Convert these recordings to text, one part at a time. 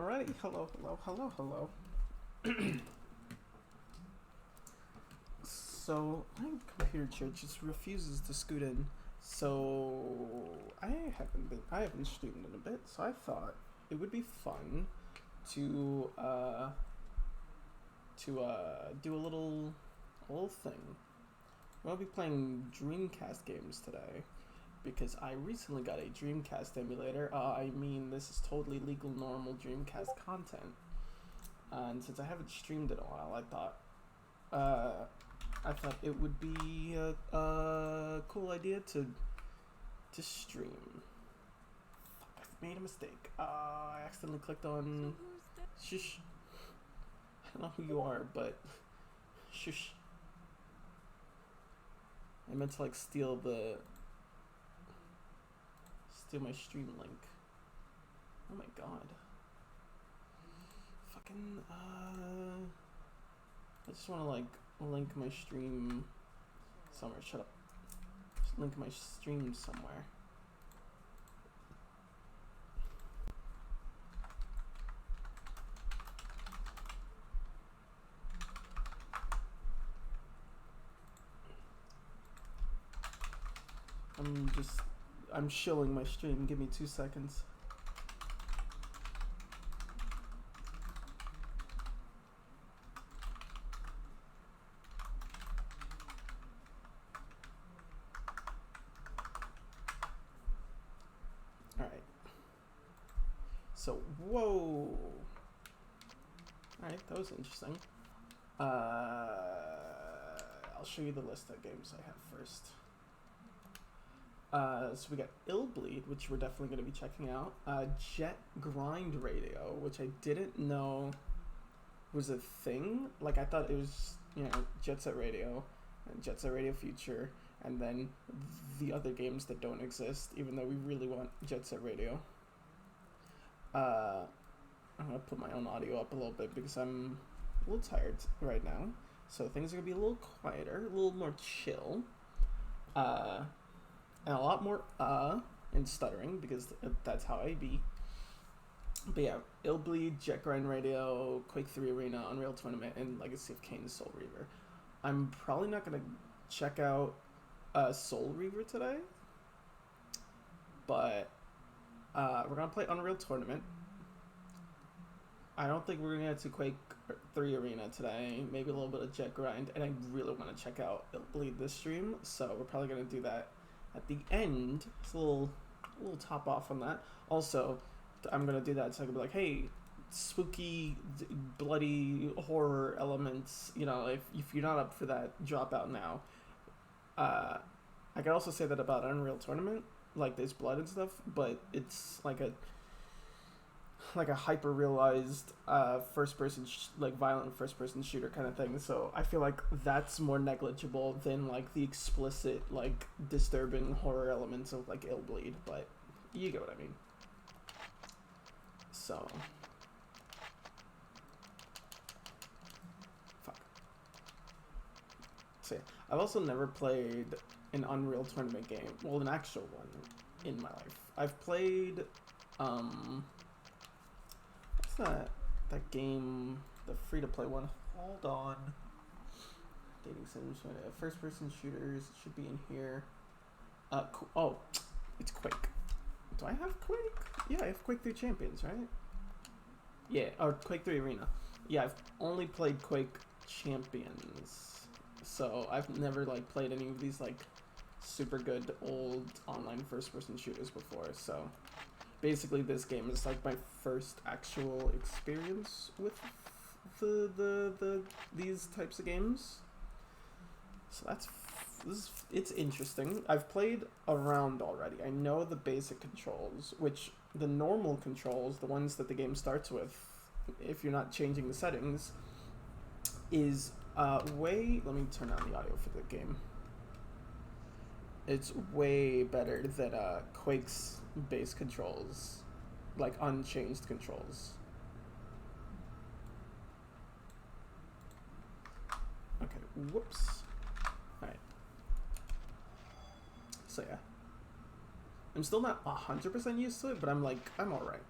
Alrighty, hello. So my computer chair just refuses to scoot in. So I haven't streamed in a bit. So I thought it would be fun to do a little thing. We'll be playing Dreamcast games today because I recently got a Dreamcast emulator. I mean, this is totally legal, normal Dreamcast content. And since I haven't streamed in a while, I thought it would be a cool idea to stream. Fuck, I've made a mistake. I accidentally clicked on. Shush. I don't know who you are, but shush. I meant to like steal my stream link. Oh my god. Fucking I just want to like link my stream somewhere. Shut up. Just link my stream somewhere. I'm shilling my stream. Give me 2 seconds. Alright. So, whoa. Alright, that was interesting. I'll show you the list of games I have first. So we got Illbleed, which we're definitely going to be checking out. Jet Grind Radio, which I didn't know was a thing. Like, I thought it was, Jet Set Radio and Jet Set Radio Future, and then the other games that don't exist, even though we really want Jet Set Radio. I'm going to put my own audio up a little bit because I'm a little tired right now. So things are going to be a little quieter, a little more chill. And a lot more and stuttering because that's how I be. But yeah, Illbleed, Jet Grind Radio, Quake 3 Arena, Unreal Tournament, and Legacy of Kain Soul Reaver. I'm probably not going to check out Soul Reaver today, but we're going to play Unreal Tournament. I don't think we're going to get to Quake 3 Arena today, maybe a little bit of Jet Grind, and I really want to check out Illbleed this stream, so we're probably going to do that at the end. It's a little top off on that. Also, I'm gonna do that so I can be like, hey, spooky, bloody horror elements. If you're not up for that, drop out now. I can also say that about Unreal Tournament. Like, there's blood and stuff, but it's like a hyper realized violent first person shooter kind of thing. So I feel like that's more negligible than like the explicit, like disturbing horror elements of like Illbleed, but you get what I mean. So fuck. So yeah, I've also never played an Unreal Tournament game. Well, an actual one in my life. I've played that game, the free-to-play one. Hold on. Dating sims, first-person shooters. It should be in here. Oh, it's Quake. Do I have Quake? Yeah, I have Quake 3 Champions, right? Yeah, or Quake 3 Arena. Yeah, I've only played Quake Champions. So I've never played any of these super good old online first-person shooters before. So basically, this game is my first actual experience with these types of games. So it's interesting. I've played around already. I know the basic controls, which the normal controls, the ones that the game starts with, if you're not changing the settings, is way. Let me turn on the audio for the game. It's way better than Quake's base controls, like unchanged controls. Okay, whoops. Alright. So yeah. I'm still not 100% used to it, but I'm alright.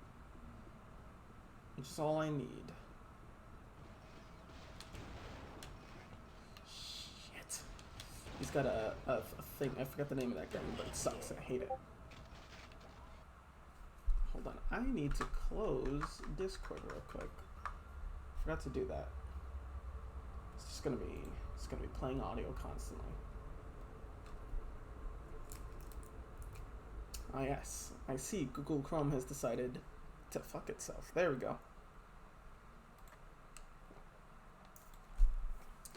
which is all I need. Shit. He's got a thing. I forgot the name of that gun, but it sucks. I hate it. Hold on. I need to close Discord real quick. Forgot to do that. It's gonna be playing audio constantly. Ah yes, I see. Google Chrome has decided to fuck itself. There we go.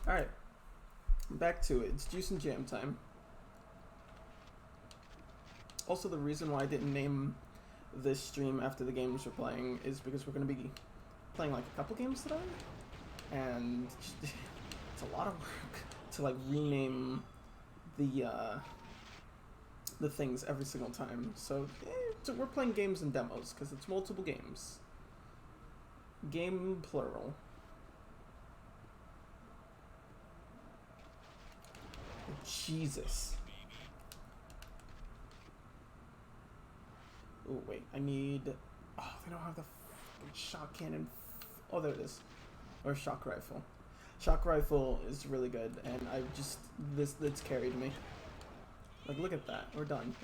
Alright. Back to it. It's juice and jam time. Also, the reason why I didn't name this stream after the games we're playing is because we're going to be playing like a couple games today. And it's a lot of work to like rename the things every single time. So we're playing games and demos because it's multiple games. Game plural. Jesus. Oh wait, I need. Oh, they don't have the shock cannon. Oh, there it is. Or shock rifle. Shock rifle is really good, and I just that's carried me. Like, look at that. We're done.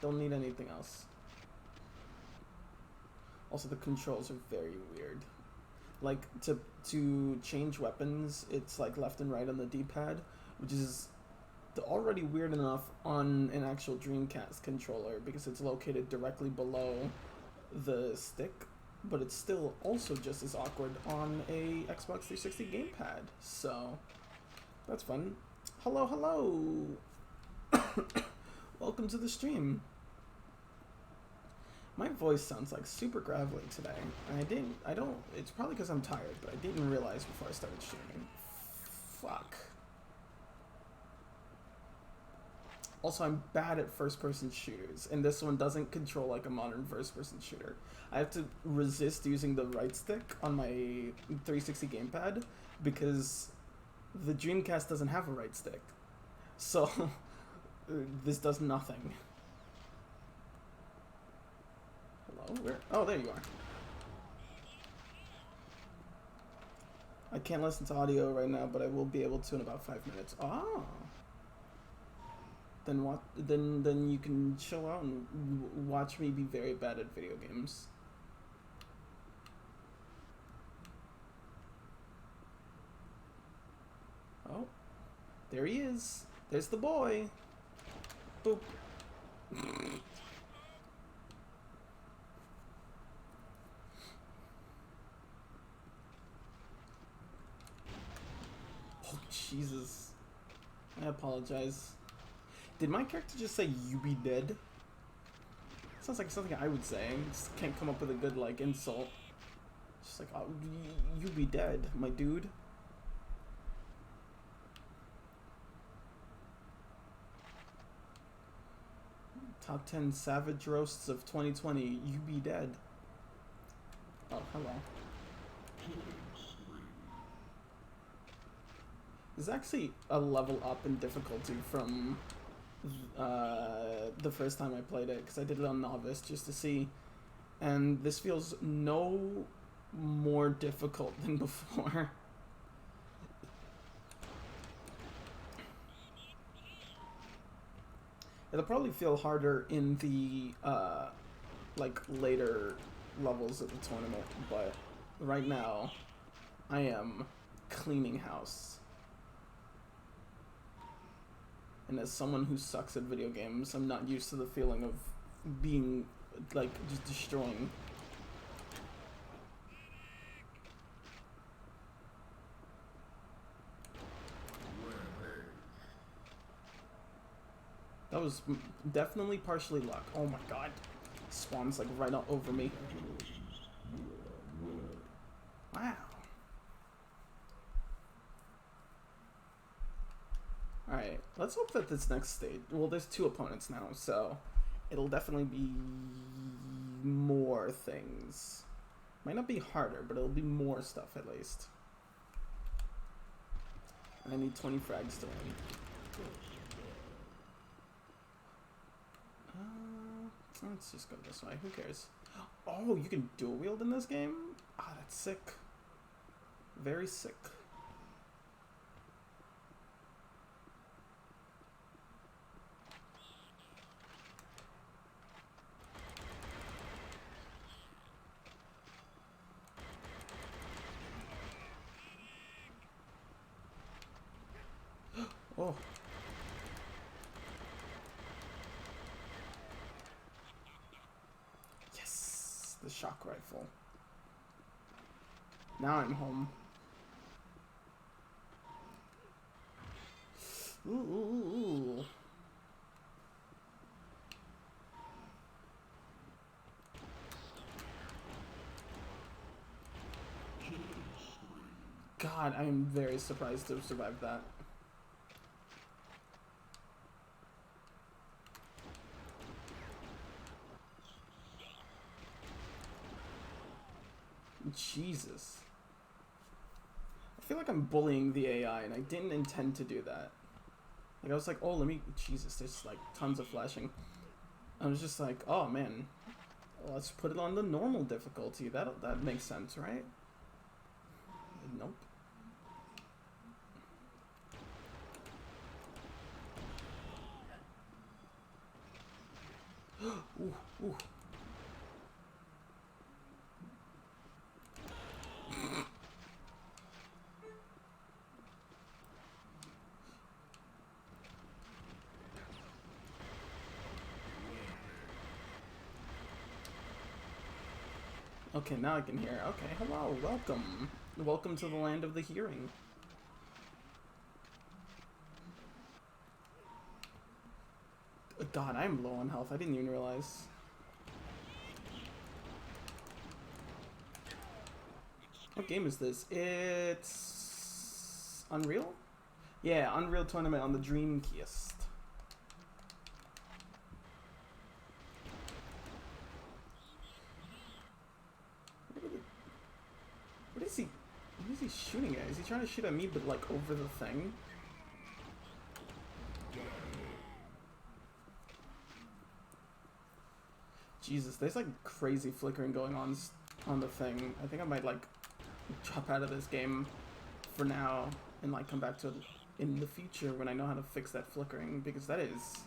Don't need anything else. Also, the controls are very weird. Like, to change weapons, it's like left and right on the D-pad, which is already weird enough on an actual Dreamcast controller because it's located directly below the stick, but it's still also just as awkward on a Xbox 360 gamepad. So, that's fun. Hello, hello! Welcome to the stream. My voice sounds like super gravelly today, and it's probably because I'm tired, but I didn't realize before I started streaming. Fuck. Also, I'm bad at first-person shooters, and this one doesn't control like a modern first-person shooter. I have to resist using the right stick on my 360 gamepad because the Dreamcast doesn't have a right stick. So, this does nothing. Hello? Where? Oh, there you are. I can't listen to audio right now, but I will be able to in about 5 minutes. Oh. Then what? Then you can chill out and watch me be very bad at video games. Oh, there he is. There's the boy. Boop. Oh Jesus! I apologize. Did my character just say "you be dead"? Sounds like something I would say. I just can't come up with a good like insult. Just like, oh, you be dead, my dude. Top 10 savage roasts of 2020. You be dead. Oh, hello. There's actually a level up in difficulty from the first time I played it, because I did it on novice just to see, and this feels no more difficult than before. It'll probably feel harder in the like later levels of the tournament, but right now I am cleaning house. And as someone who sucks at video games, I'm not used to the feeling of being, like, just destroying. That was definitely partially luck. Oh my god. Spawn's, like, right over me. Wow. Alright, let's hope that this next stage... Well, there's 2 opponents now, so it'll definitely be more things. Might not be harder, but it'll be more stuff at least. And I need 20 frags to win. Let's just go this way. Who cares? Oh, you can dual wield in this game? Ah, that's sick. Very sick. Oh. Yes, the shock rifle. Now I'm home. Ooh, ooh, ooh. God, I am very surprised to have survived that. Jesus. I feel like I'm bullying the AI, and I didn't intend to do that. Like, I was like, oh, let me... Jesus, there's, like, tons of flashing. I was just like, oh, man. Let's put it on the normal difficulty. That makes sense, right? Nope. Ooh, ooh. Okay, now I can hear. Okay, hello, welcome. Welcome to the land of the hearing. God, I'm low on health. I didn't even realize. What game is this? It's... Unreal? Yeah, Unreal Tournament on the Dreamcast. What is he shooting at? Is he trying to shoot at me but like over the thing? Jesus, there's like crazy flickering going on the thing. I think I might like drop out of this game for now and like come back to it in the future when I know how to fix that flickering, because that is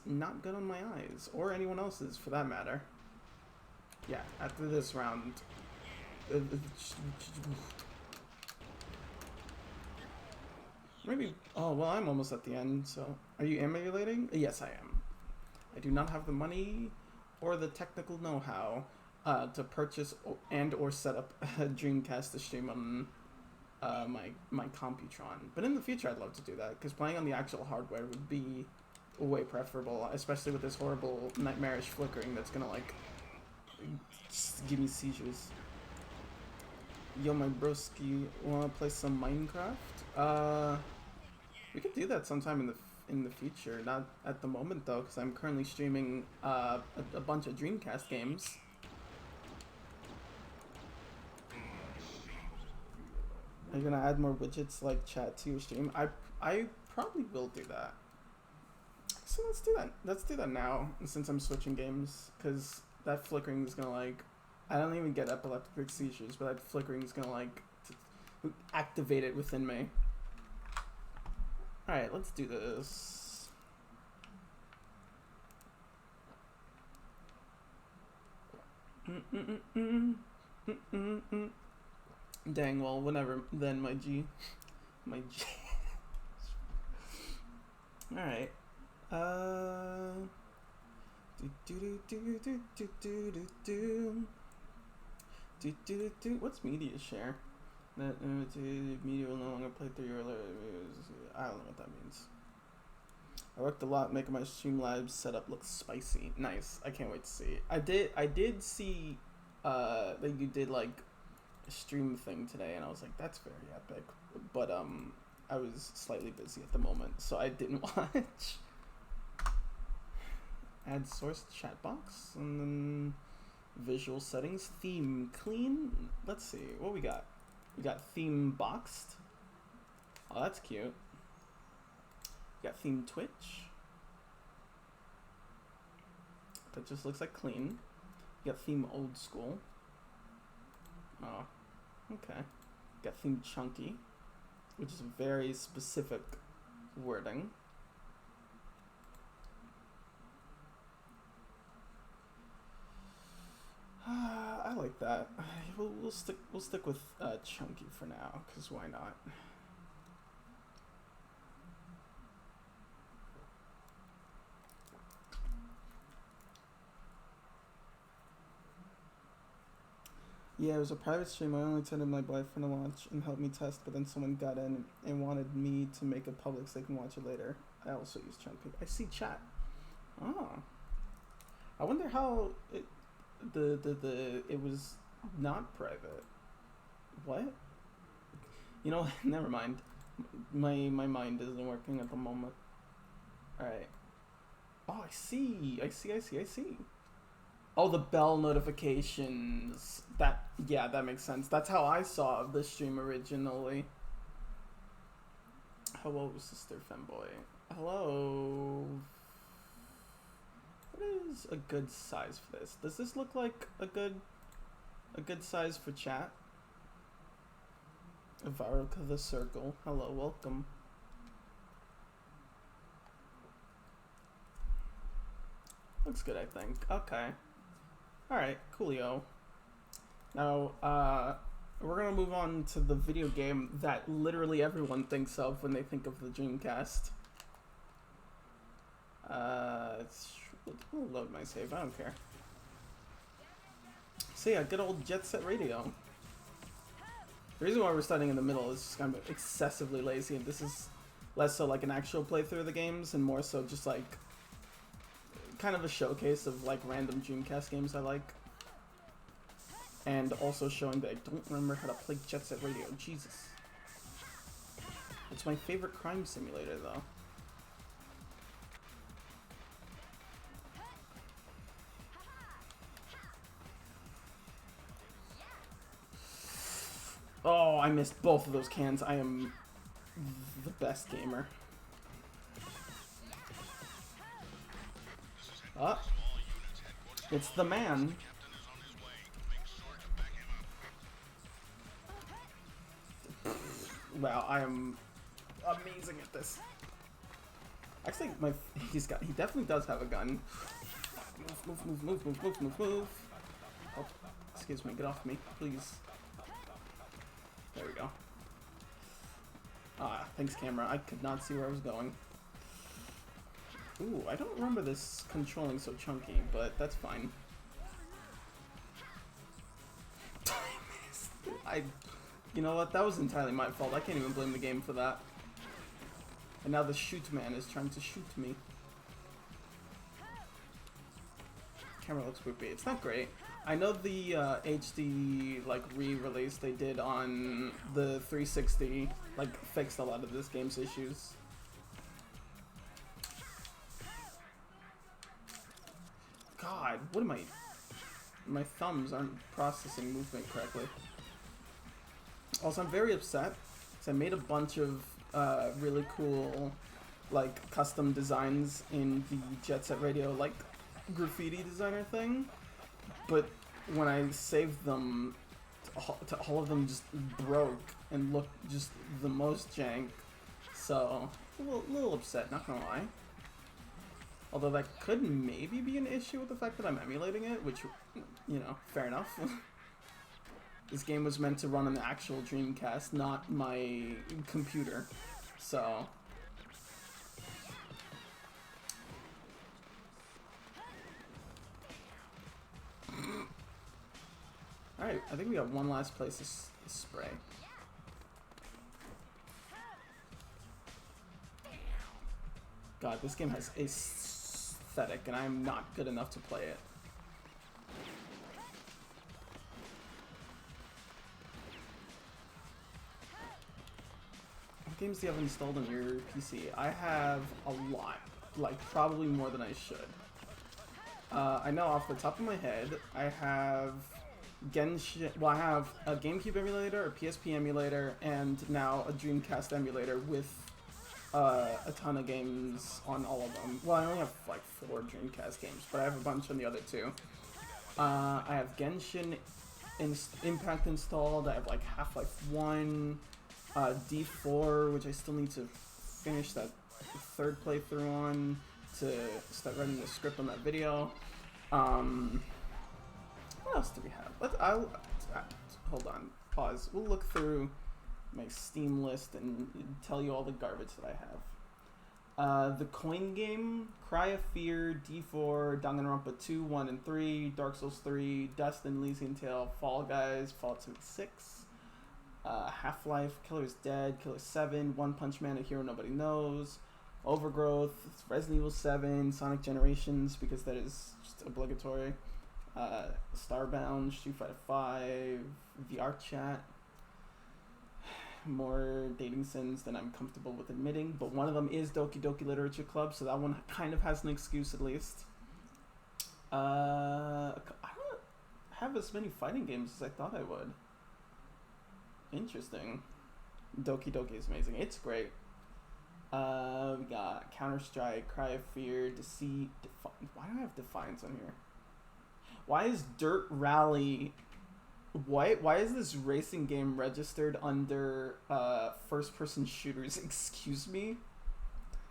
not good on my eyes or anyone else's for that matter. Yeah, after this round maybe... Oh, well, I'm almost at the end, so... Are you emulating? Yes, I am. I do not have the money or the technical know-how to purchase and or set up a Dreamcast to stream on my Computron. But in the future, I'd love to do that, because playing on the actual hardware would be way preferable, especially with this horrible, nightmarish flickering that's gonna, like, give me seizures. Yo, my broski, wanna play some Minecraft? We could do that sometime in the future. Not at the moment though, because I'm currently streaming a bunch of Dreamcast games. Are you gonna add more widgets like chat to your stream? I probably will do that. So let's do that. Let's do that now, since I'm switching games, because that flickering is gonna like... I don't even get epileptic seizures, but that flickering is gonna like activate it within me. Alright, let's do this. Dang, well, whenever then, my G. My G. Alright. What's media share? That media will no longer play through your... I don't know what that means. I worked a lot making my Streamlabs setup look spicy. Nice. I can't wait to see it. I did see that you did like a stream thing today, and I was like, that's very epic. But I was slightly busy at the moment, so I didn't watch. Add source chat box, and then visual settings, theme clean. Let's see what we got. We got theme boxed. Oh, that's cute. We got theme Twitch. That just looks like clean. We got theme old school. Oh, okay. Got themed chunky, which is a very specific wording. I like that. We'll stick with chunky for now, cause why not? Yeah, it was a private stream. I only attended my boyfriend to watch and help me test, but then someone got in and wanted me to make it public so they can watch it later. I also use chunky. I see chat. Oh, I wonder how it was not private. What? You know, never mind. My mind isn't working at the moment. Alright. Oh, I see. Oh, the bell notifications. Yeah, that makes sense. That's how I saw the stream originally. Hello, Sister Femboy. Hello. What is a good size for this? Does this look like a good size for chat? Varuka the Circle. Hello, welcome. Looks good, I think. Okay. Alright, coolio. Now, we're gonna move on to the video game that literally everyone thinks of when they think of the Dreamcast. I'll load my save, I don't care. So yeah, good old Jet Set Radio. The reason why we're starting in the middle is just kind of excessively lazy, and this is less so like an actual playthrough of the games and more so just like kind of a showcase of like random Dreamcast games I like. And also showing that I don't remember how to play Jet Set Radio. Jesus. It's my favorite crime simulator though. Oh, I missed both of those cans. I am the best gamer. Ah, it's the man. Wow, I am amazing at this. Actually, he definitely does have a gun. Move. Oh, excuse me, get off me, please. There we go. Ah, thanks camera. I could not see where I was going. Ooh, I don't remember this controlling so chunky, but that's fine. You know what? That was entirely my fault. I can't even blame the game for that. And now the shoot man is trying to shoot me. Camera looks poopy. It's not great. I know the HD like re-release they did on the 360 like fixed a lot of this game's issues. God, what am I? My thumbs aren't processing movement correctly. Also, I'm very upset because I made a bunch of really cool like custom designs in the Jet Set Radio like graffiti designer thing, but when I saved them, all of them just broke and looked just the most jank. So a little upset, not gonna lie. Although that could maybe be an issue with the fact that I'm emulating it, which, you know, fair enough. This game was meant to run on the actual Dreamcast, not my computer. So alright, I think we got one last place to spray. God, this game has aesthetic, and I'm not good enough to play it. What games do you have installed on your PC? I have a lot, like probably more than I should. I know off the top of my head, I have Genshin. Well, I have a GameCube emulator, a PSP emulator, and now a Dreamcast emulator with a ton of games on all of them. Well, I only have like 4 Dreamcast games, but I have a bunch on the other 2. I have Genshin Impact installed. I have like Half-Life 1, D4, which I still need to finish that third playthrough on to start writing the script on that video. What else do we have? Hold on, pause. We'll look through my Steam list and tell you all the garbage that I have. The Coin Game, Cry of Fear, D4, Danganronpa 2, 1 and 3, Dark Souls 3, Dust and Elysian Tale, Fall Guys, Fallout 76, Half-Life, Killer's Dead, Killer 7, One Punch Man, A Hero Nobody Knows, Overgrowth, Resident Evil 7, Sonic Generations, because that is just obligatory, Starbound, Street Fighter 5, VR Chat, more dating sins than I'm comfortable with admitting, but one of them is Doki Doki Literature Club, so that one kind of has an excuse at least. I don't have as many fighting games as I thought I would. Interesting. Doki Doki is amazing. It's great. We got Counter-Strike, Cry of Fear, Deceit, why do I have Defiance on here? Why is Dirt Rally... Why is this racing game registered under first-person shooters? Excuse me?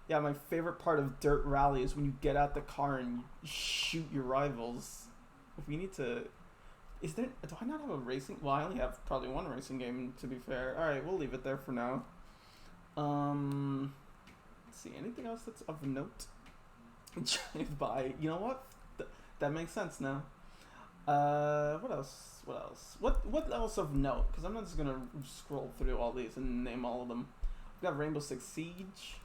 Yeah, my favorite part of Dirt Rally is when you get out the car and you shoot your rivals. If we need to... do I not have a racing... Well, I only have probably one racing game, to be fair. Alright, we'll leave it there for now. Let's see, anything else that's of note? Drive by. You know what? That makes sense now. What else? What else of note? Because I'm not just gonna scroll through all these and name all of them. We've got Rainbow Six Siege.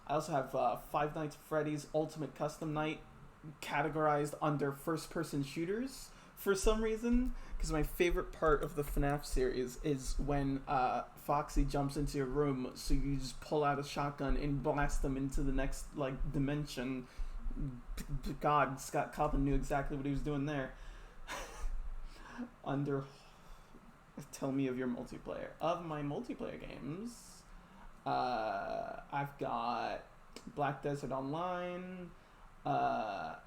I also have Five Nights at Freddy's Ultimate Custom Night categorized under first-person shooters for some reason. Because my favorite part of the FNAF series is when Foxy jumps into your room, so you just pull out a shotgun and blast them into the next dimension. God, Scott Cawthon knew exactly what he was doing there. Under tell me of your multiplayer. Of my multiplayer games, I've got Black Desert Online, a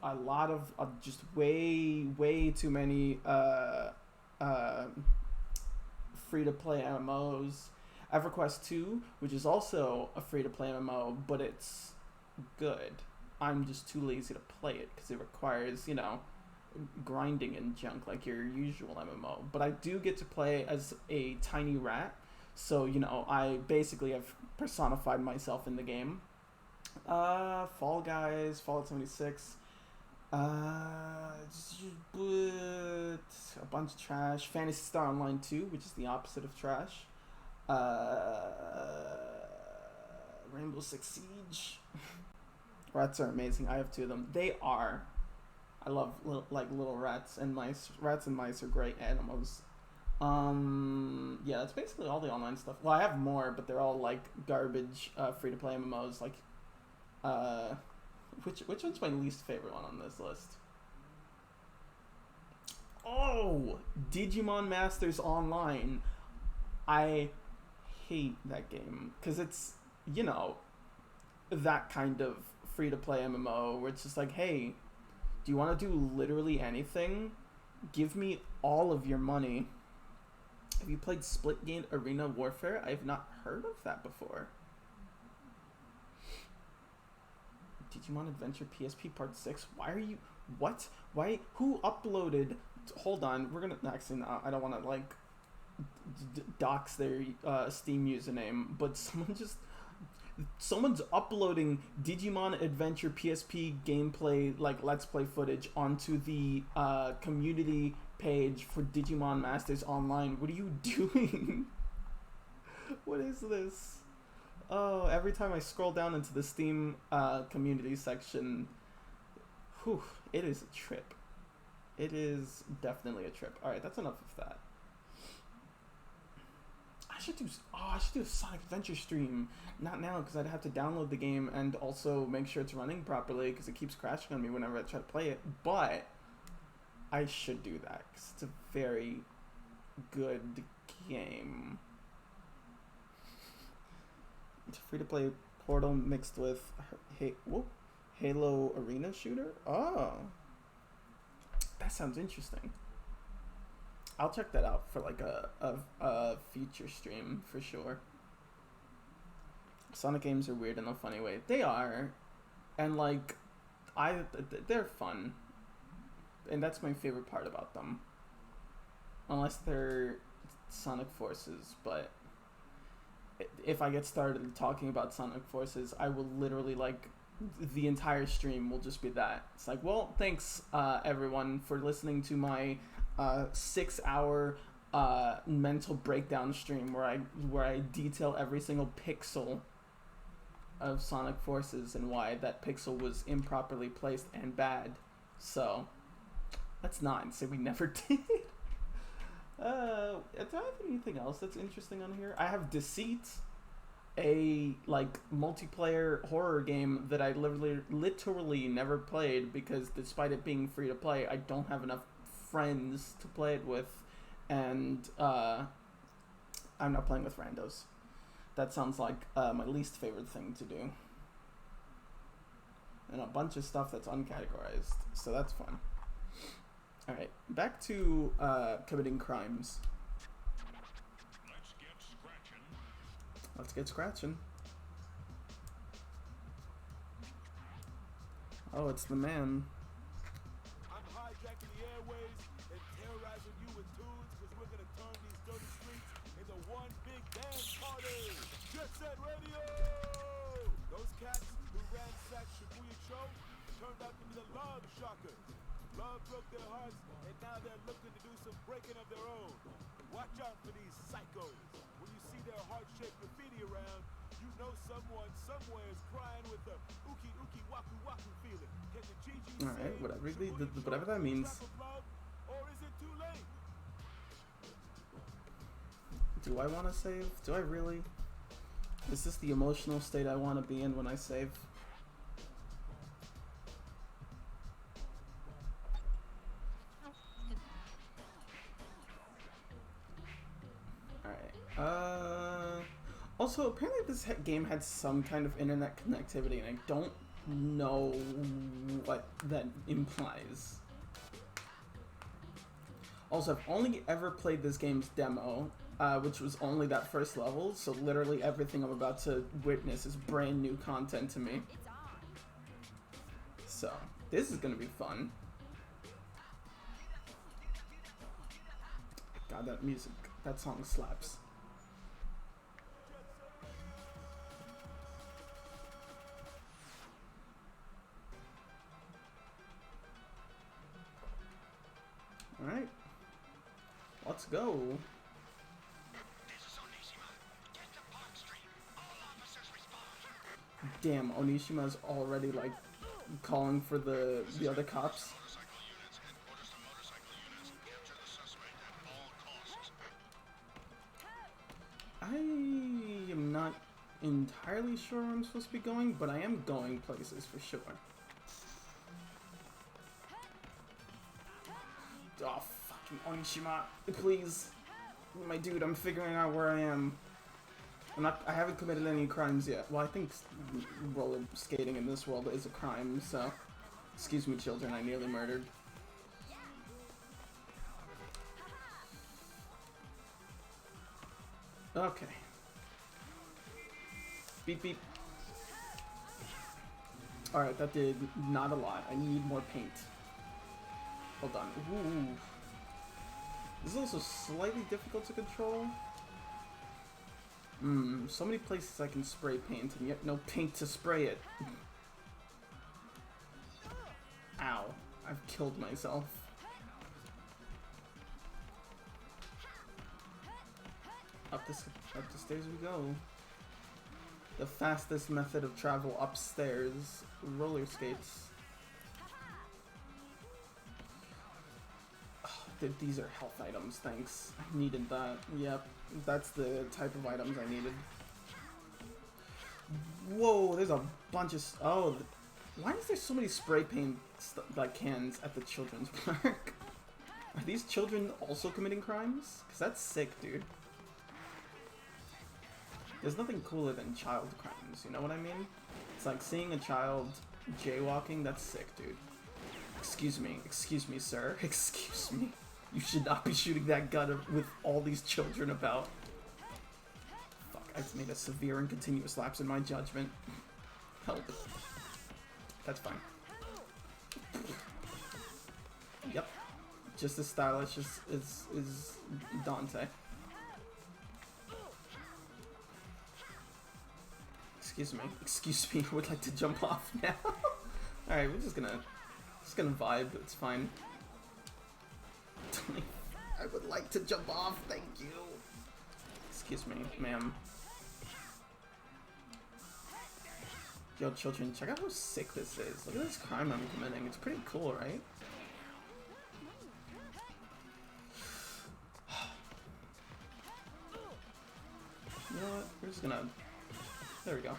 lot of just way too many free-to-play MMOs. EverQuest 2, which is also a free-to-play MMO, but it's good. I'm just too lazy to play it because it requires, grinding and junk like your usual MMO. But I do get to play as a tiny rat, so, I basically have personified myself in the game. Fall Guys, Fallout 76, a bunch of trash. Phantasy Star Online 2, which is the opposite of trash. Rainbow Six Siege. Rats are amazing. I have 2 of them. They are. I love little rats and mice. Rats and mice are great animals. Yeah, that's basically all the online stuff. Well, I have more, but they're all garbage free-to-play MMOs. Which one's my least favorite one on this list? Oh, Digimon Masters Online. I hate that game because it's that kind of free-to-play MMO where it's just hey, do you want to do literally anything? Give me all of your money. Have you played Splitgate Arena Warfare? I have not heard of that before. Digimon Adventure PSP Part 6? Why are you... What? Why? Who uploaded... Hold on, we're gonna... Actually, no, I don't want to, dox their Steam username, but someone's uploading Digimon Adventure PSP gameplay, Let's Play footage onto the community page for Digimon Masters Online. What are you doing? What is this? Oh, every time I scroll down into the Steam community section, it is a trip. It is definitely a trip. Alright, that's enough of that. I should do a Sonic Adventure stream. Not now, because I'd have to download the game and also make sure it's running properly, because it keeps crashing on me whenever I try to play it. But I should do that, because it's a very good game. It's a free-to-play Portal mixed with Halo Arena Shooter? Oh. That sounds interesting. I'll check that out for like a future stream for sure. Sonic games are weird in a funny way. They are, and like, they're fun, and that's my favorite part about them. Unless they're Sonic Forces, but if I get started talking about Sonic Forces, I will literally like the entire stream will just be that. It's like, well, thanks everyone for listening to my 6-hour mental breakdown stream where I detail every single pixel of Sonic Forces and why that pixel was improperly placed and bad. So let's not say we never did. Do I have anything else that's interesting on here? I have Deceit, a like multiplayer horror game that I literally never played because despite it being free to play, I don't have enough friends to play it with, and I'm not playing with randos. That sounds like my least favorite thing to do. And a bunch of stuff that's uncategorized, so that's fun. Alright, back to committing crimes. Let's get scratching. Oh, it's the man. I'm hijacking the airways and terrorizing you with tunes because we're gonna turn these dirty streets into one big dance party. Jet Set Radio! Those cats who ransacked Shibuya Show turned out to be the Love Shockers. Love broke their hearts and now they're looking to do some breaking of their own. Watch out for these psychos. When you see their heart-shaped graffiti around, you know someone somewhere is crying with the ookie ookie waku waku feeling. Can the Gigi Alright, whatever that means. Or is it too late? Do I want to save? Do I really? Is this the emotional state I want to be in when I save? Also, apparently this game had some kind of internet connectivity, and I don't know what that implies. Also, I've only ever played this game's demo, which was only that first level, so literally everything I'm about to witness is brand new content to me. So, this is gonna be fun. God, that music, that song slaps. Alright, let's go. Damn, Onishima's already like calling for the other cops. I am not entirely sure where I'm supposed to be going, but I am going places for sure. Oh, fucking Onishima, please. My dude, I'm figuring out where I am. I haven't committed any crimes yet. Well, I think roller skating in this world is a crime, so... Excuse me, children, I nearly murdered. Okay. Beep, beep. Alright, that did not a lot. I need more paint. Hold on. Ooh. This is also slightly difficult to control. So many places I can spray paint, and yet no paint to spray it. Ow. I've killed myself. Up the stairs we go. The fastest method of travel upstairs. Roller skates. These are health items, thanks. I needed that. Yep, that's the type of items I needed. Whoa, there's a bunch of... Oh, why is there so many spray paint like cans at the children's park? Are these children also committing crimes? Because that's sick, dude. There's nothing cooler than child crimes, you know what I mean? It's like seeing a child jaywalking, that's sick, dude. excuse me, sir. Excuse me. You should not be shooting that gun with all these children about. Fuck, I've made a severe and continuous lapse in my judgment. Help. That's fine. Yep. Just as stylish as Dante. Excuse me, I would like to jump off now. Alright, we're just gonna vibe, it's fine. I would like to jump off, thank you. Excuse me, ma'am. Yo, children, check out how sick this is. Look at this crime I'm committing. It's pretty cool, right? You know what? We're just gonna... There we go.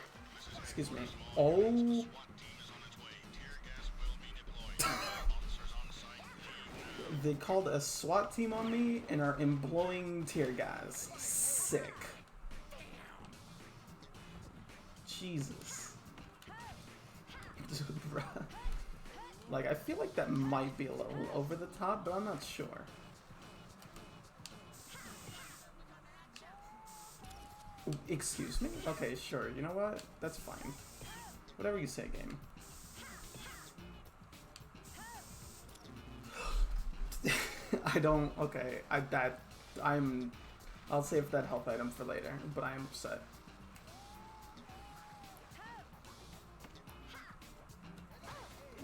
Excuse me. Oh! They called a SWAT team on me and are employing tear gas. Sick. Jesus. Like, I feel like that might be a little over the top, but I'm not sure. Excuse me? Okay, sure. You know what? That's fine. Whatever you say, game. I don't... Okay, I'll save that health item for later, but I am upset.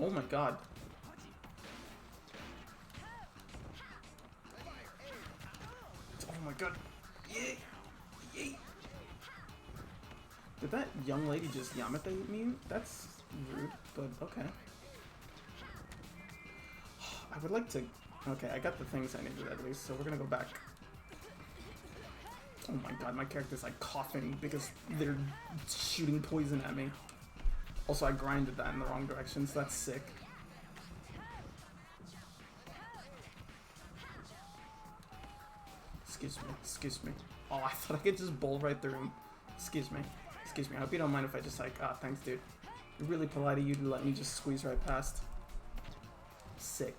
Oh my god. Oh my god. Yay! Yay! Did that young lady just Yamete me? That's rude, but okay. I would like to... Okay, I got the things I needed at least, so we're gonna go back. Oh my god, my character's like coughing because they're shooting poison at me. Also, I grinded that in the wrong direction, so that's sick. Excuse me. Oh, I thought I could just bowl right through him. Excuse me. I hope you don't mind if I just like, thanks dude. You're really polite of you to let me just squeeze right past. Sick.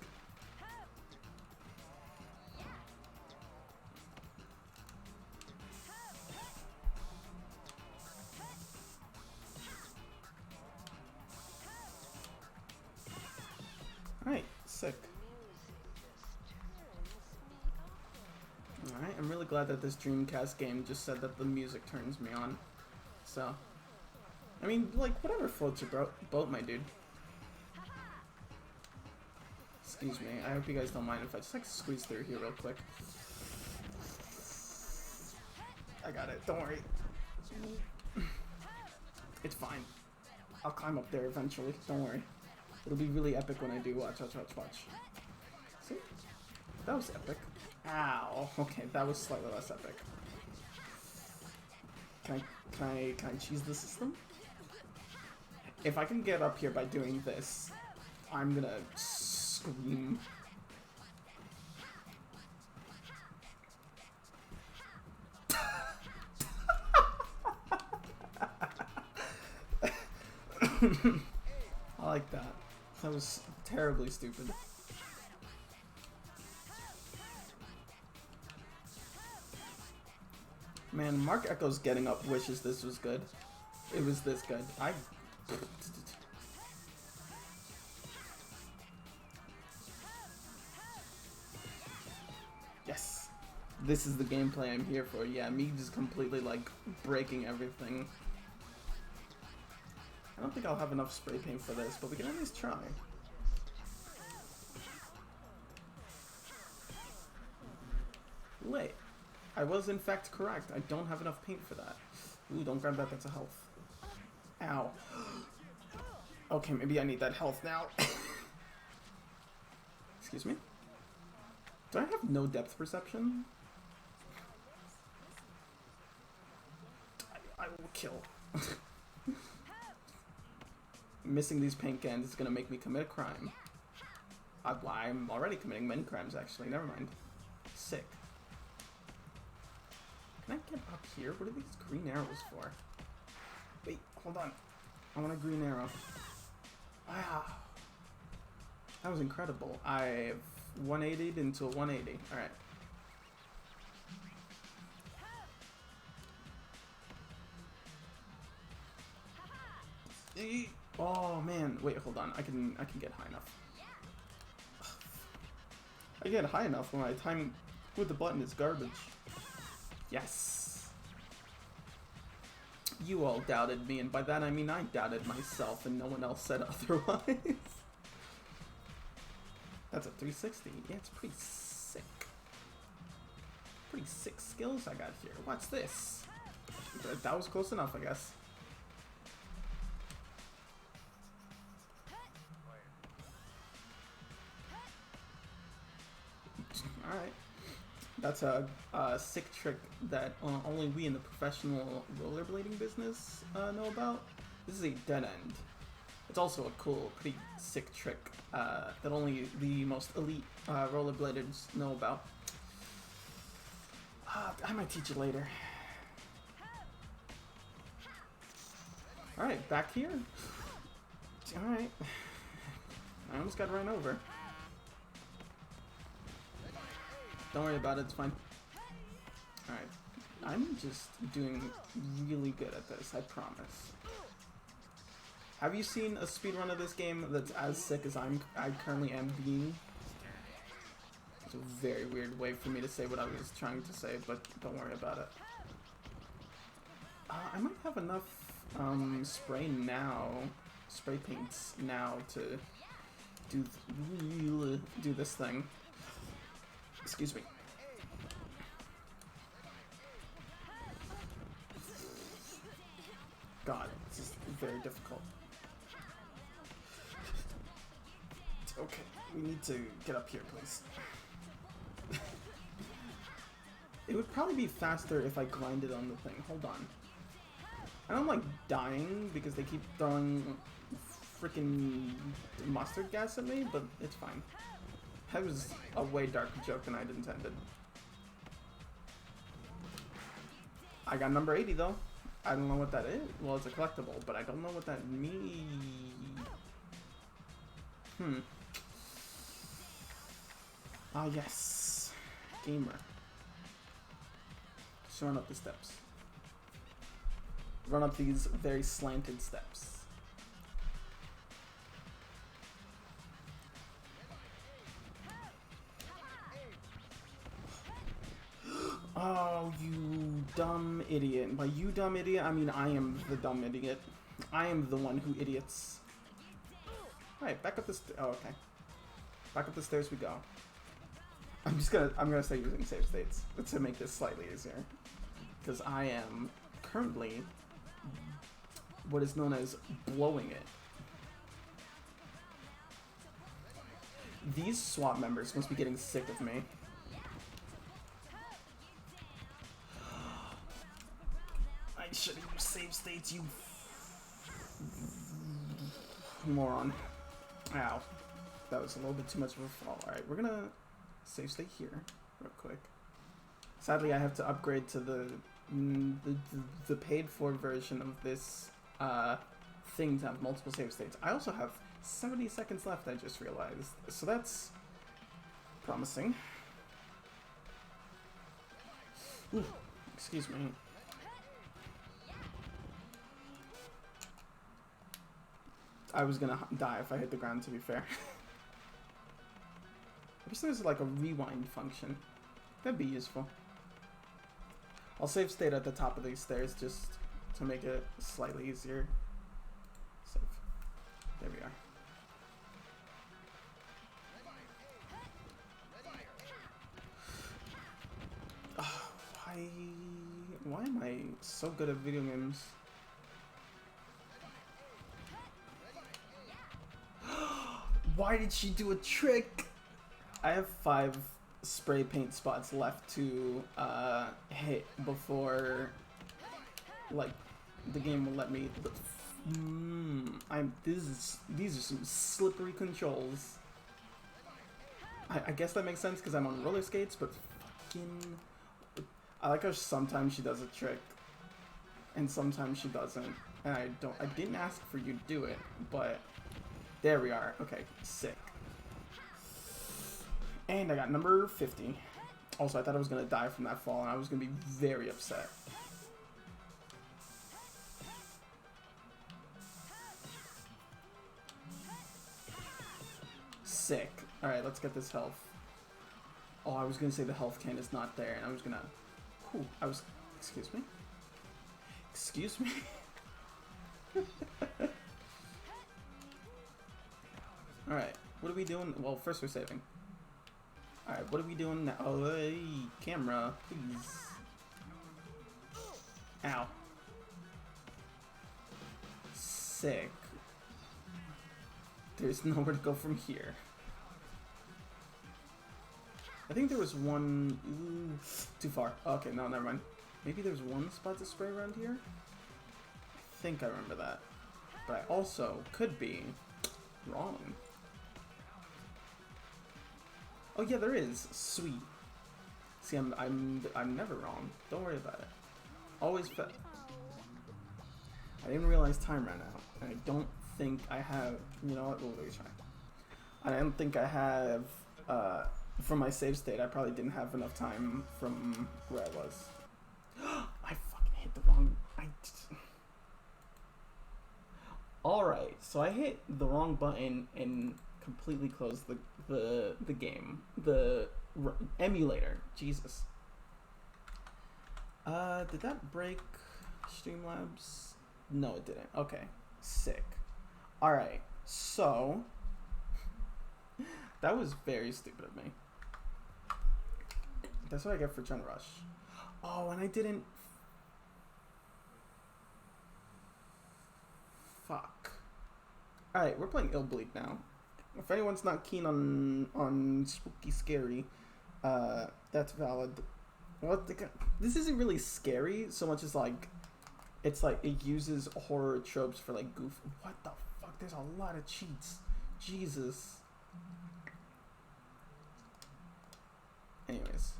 Alright, sick. Alright, I'm really glad that this Dreamcast game just said that the music turns me on. So, I mean, like, whatever floats your boat, my dude. Excuse me, I hope you guys don't mind if I just, like, squeeze through here real quick. I got it, don't worry. It's fine. I'll climb up there eventually, don't worry. It'll be really epic when I do. Watch. See? That was epic. Ow. Okay, that was slightly less epic. Can I cheese the system? If I can get up here by doing this, I'm gonna scream. I like that. That was terribly stupid. Man, Mark Echo's getting up wishes this was good. It was this good. Yes. This is the gameplay I'm here for. Yeah, me just completely, like, breaking everything. I don't think I'll have enough spray paint for this, but we can at least try. Wait. I was in fact correct. I don't have enough paint for that. Ooh, don't grab that. That's a health. Ow. Okay, maybe I need that health now. Excuse me? Do I have no depth perception? I will kill. Missing these paint cans is gonna make me commit a crime. I'm already committing many crimes, actually. Never mind. Sick. Can I get up here? What are these green arrows for? Wait, hold on. I want a green arrow. Ah. That was incredible. I've 180'd into a 180. Alright. Oh man, wait, hold on. I can get high enough. I get high enough when my time with the button is garbage. Yes. You all doubted me, and by that I mean I doubted myself, and no one else said otherwise. That's a 360. Yeah, it's pretty sick. Pretty sick skills I got here. What's this? That was close enough, I guess. Alright. That's a sick trick that only we in the professional rollerblading business know about. This is a dead end. It's also a cool, pretty sick trick that only the most elite rollerbladers know about. I might teach you later. Alright, back here. Alright. I almost got run over. Don't worry about it, it's fine. Alright. I'm just doing really good at this, I promise. Have you seen a speedrun of this game that's as sick as I currently am being? It's a very weird way for me to say what I was trying to say, but don't worry about it. I might have enough spray paints now to do this thing. Excuse me. God, this is very difficult. Okay, we need to get up here, please. It would probably be faster if I grinded on the thing. Hold on. I don't like dying because they keep throwing freaking mustard gas at me, but it's fine. That was a way darker joke than I'd intended. I got number 80 though. I don't know what that is. Well, it's a collectible, but I don't know what that means. Ah, yes. Gamer. Just run up the steps. Run up these very slanted steps. Oh, you dumb idiot. And by you dumb idiot, I mean I am the dumb idiot. I am the one who idiots. Alright, back up the stairs. Oh, okay. Back up the stairs we go. I'm gonna start using save states to make this slightly easier. Because I am currently what is known as blowing it. These SWAT members must be getting sick of me. I should use save states, you moron. Ow. That was a little bit too much of a fall. Alright, we're gonna save state here real quick. Sadly, I have to upgrade to the paid for version of this thing to have multiple save states. I also have 70 seconds left, I just realized. So that's promising. Ooh, excuse me. I was gonna die if I hit the ground, to be fair. I wish there was like a rewind function. That'd be useful. I'll save state at the top of these stairs just to make it slightly easier. Save. There we are. Oh, why am I so good at video games? Why did she do a trick? I have 5 spray paint spots left to hit before, like, the game will let me. These are some slippery controls. I guess that makes sense because I'm on roller skates, but fucking, I like how sometimes she does a trick, and sometimes she doesn't. And I didn't ask for you to do it, but there we are. Okay, sick. And I got number 50. Also, I thought I was going to die from that fall, and I was going to be very upset. Sick. Alright, let's get this health. Oh, I was going to say the health can is not there, and I was going to... Ooh, I was... Excuse me? Excuse me? Alright, what are we doing? Well, first we're saving. Alright, what are we doing now? Oh, hey, camera, please. Ow. Sick. There's nowhere to go from here. I think there was one... Ooh, too far. Okay, no, never mind. Maybe there's one spot to spray around here? I think I remember that. But I also could be wrong. Oh yeah, there is. Sweet. See, I'm never wrong. Don't worry about it. Always I didn't realize time ran out, and I don't think I have. You know what? We'll retry. I don't think I have. From my save state, I probably didn't have enough time from where I was. I fucking hit the wrong. Alright, so I hit the wrong button and completely closed the game. The emulator. Jesus. Did that break Streamlabs? No, it didn't. Okay. Sick. Alright, so... That was very stupid of me. That's what I get for trying to rush. Oh, and I didn't... Fuck. Alright, we're playing Illbleed now. If anyone's not keen on spooky scary, that's valid. Well, this isn't really scary so much as like, it's like it uses horror tropes for like goof. What the fuck? There's a lot of cheats. Jesus. Anyways.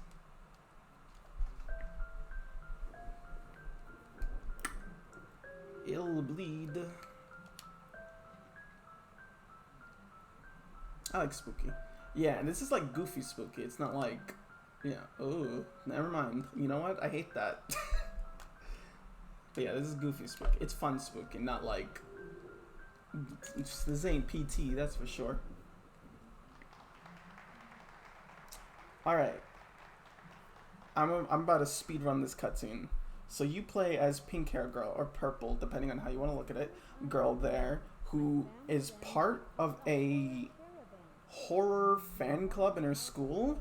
Illbleed. I like spooky. Yeah, and this is like goofy spooky. It's not like, yeah, oh, never mind. You know what? I hate that. But yeah, this is goofy spooky. It's fun spooky, not like, this ain't PT, that's for sure. Alright. I'm about to speedrun this cutscene. So you play as pink hair girl, or purple, depending on how you want to look at it, girl there, who is part of a horror fan club in her school,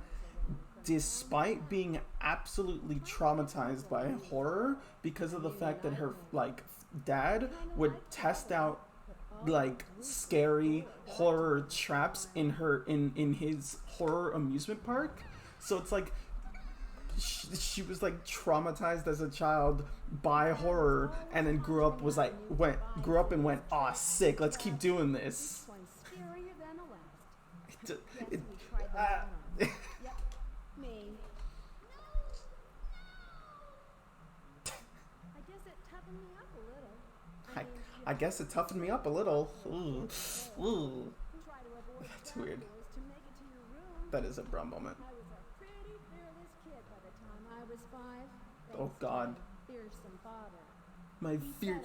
despite being absolutely traumatized by horror because of the fact that her like dad would test out like scary horror traps in his horror amusement park. So it's like she was like traumatized as a child by horror, and then grew up and went, "Aw, sick, let's keep doing this." I guess it toughened me up a little. Ooh. Ooh. That's weird. That is a brum moment. Oh God. My fear.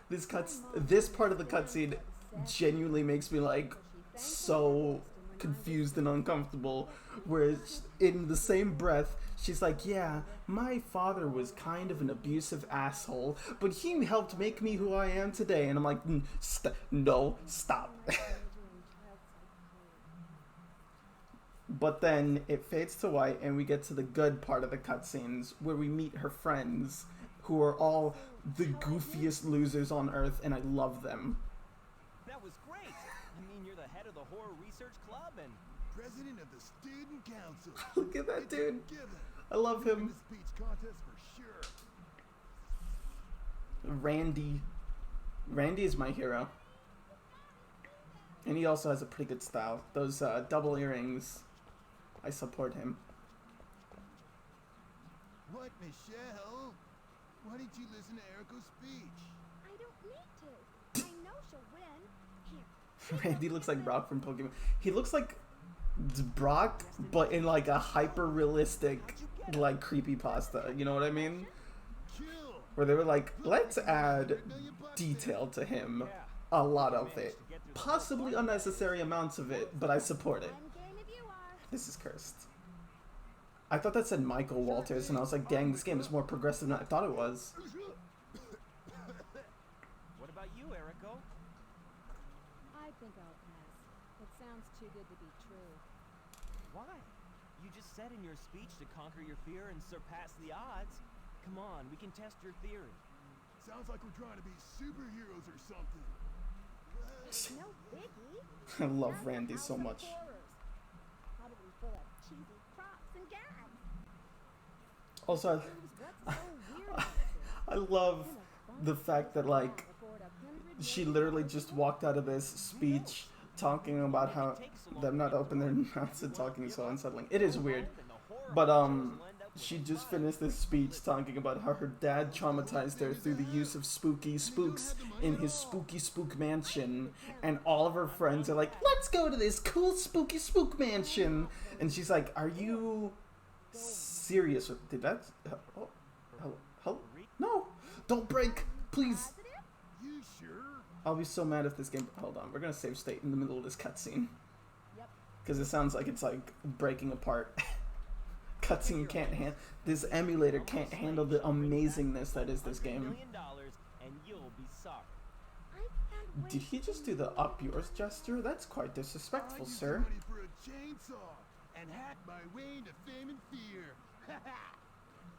This part of the cutscene genuinely makes me like so confused and uncomfortable, whereas in the same breath she's like, yeah, my father was kind of an abusive asshole, but he helped make me who I am today. And I'm like, no, stop. But then it fades to white and we get to the good part of the cutscenes where we meet her friends, who are all the goofiest losers on earth, and I love them. That was great. I mean, you're the head of the horror research club and President of the student council. Look at that dude. I love him. Speech contest for sure. Randy is my hero. And he also has a pretty good style. Those double earrings, I support him. What, Michelle? Why didn't you listen to Eriko's speech? I don't need to. I know she'll win. Here, Randy looks like Brock from Pokemon. He looks like Brock, but in like a hyper realistic, like creepypasta. You know what I mean? Where they were like, let's add detail to him, a lot of it, possibly unnecessary amounts of it, but I support it. This is cursed. I thought that said Michael Walters, and I was like, dang, this game is more progressive than I thought it was. What about you, Erico? I think I'll pass. It sounds too good to be true. Why? You just said in your speech to conquer your fear and surpass the odds. Come on, we can test your theory. Sounds like we're trying to be superheroes or something. No biggie. I love Just Randy a so house of much. horrors. Probably full of cheesy props and gags. Also, What's so weird about I love the fact that, like, she literally just walked out of this speech talking about how them not opening their mouths and talking is so unsettling. It is weird. But, she just finished this speech talking about how her dad traumatized her through the use of spooky spooks in his spooky spook mansion. And all of her friends are like, let's go to this cool spooky spook mansion. And she's like, are you serious? Did that... Oh, hello? No! Don't break! Please! You sure? I'll be so mad if this game... Hold on, we're gonna save state in the middle of this cutscene. Yep. Because it sounds like it's like breaking apart. Cutscene can't handle... This emulator can't handle the amazingness that is this $100 game. million and you'll be sorry. I can't Did he just do the up yours gesture? That's quite disrespectful, sir. Ready for a chainsaw and hack my way into fame and fear.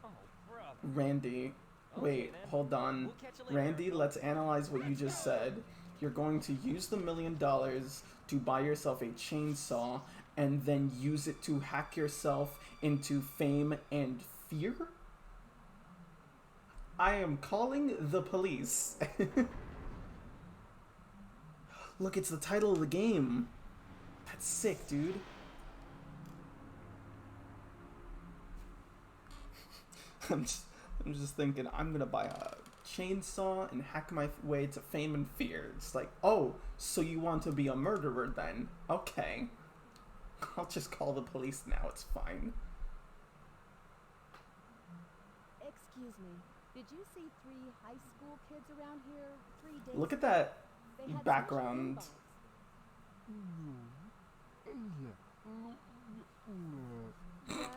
Oh, brother. Randy, wait, hold on. We'll catch you later. Randy, let's analyze what you just said. You're going to use the $1 million to buy yourself a chainsaw and then use it to hack yourself into fame and fear? I am calling the police. Look, it's the title of the game. That's sick, dude. I'm just thinking, I'm gonna buy a chainsaw and hack my way to fame and fear. It's like, oh, so you want to be a murderer then? Okay. I'll just call the police now, it's fine. Excuse me. Did you see 3 high school kids around here 3 days Look at ago? that They had background. smashed bombs. What?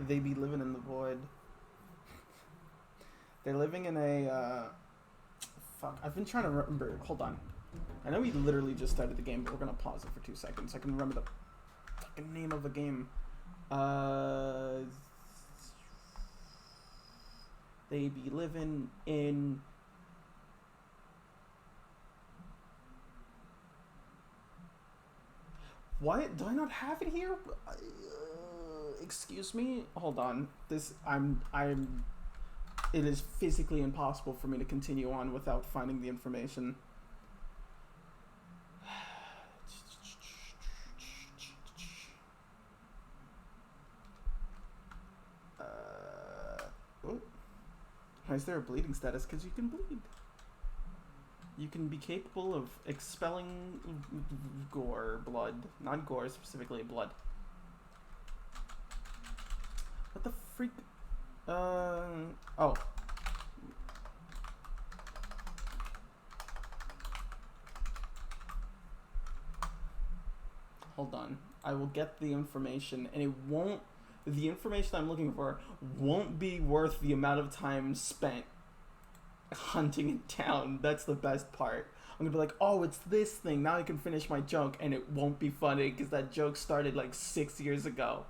They be living in the void. They're living in a, fuck, I've been trying to remember, hold on. I know we literally just started the game, but we're gonna pause it for 2 seconds so I can remember the fucking name of the game. They be living in... What? Do I not have it here? Excuse me? Hold on. It is physically impossible for me to continue on without finding the information. Oh. Why is there a bleeding status? Because you can bleed. You can be capable of expelling gore, blood. Not gore, specifically blood. What the freak? Oh. Hold on. I will get the information, and it won't... The information I'm looking for won't be worth the amount of time spent hunting it down. That's the best part. I'm gonna be like, oh, it's this thing. Now I can finish my joke, and it won't be funny because that joke started like 6 years ago.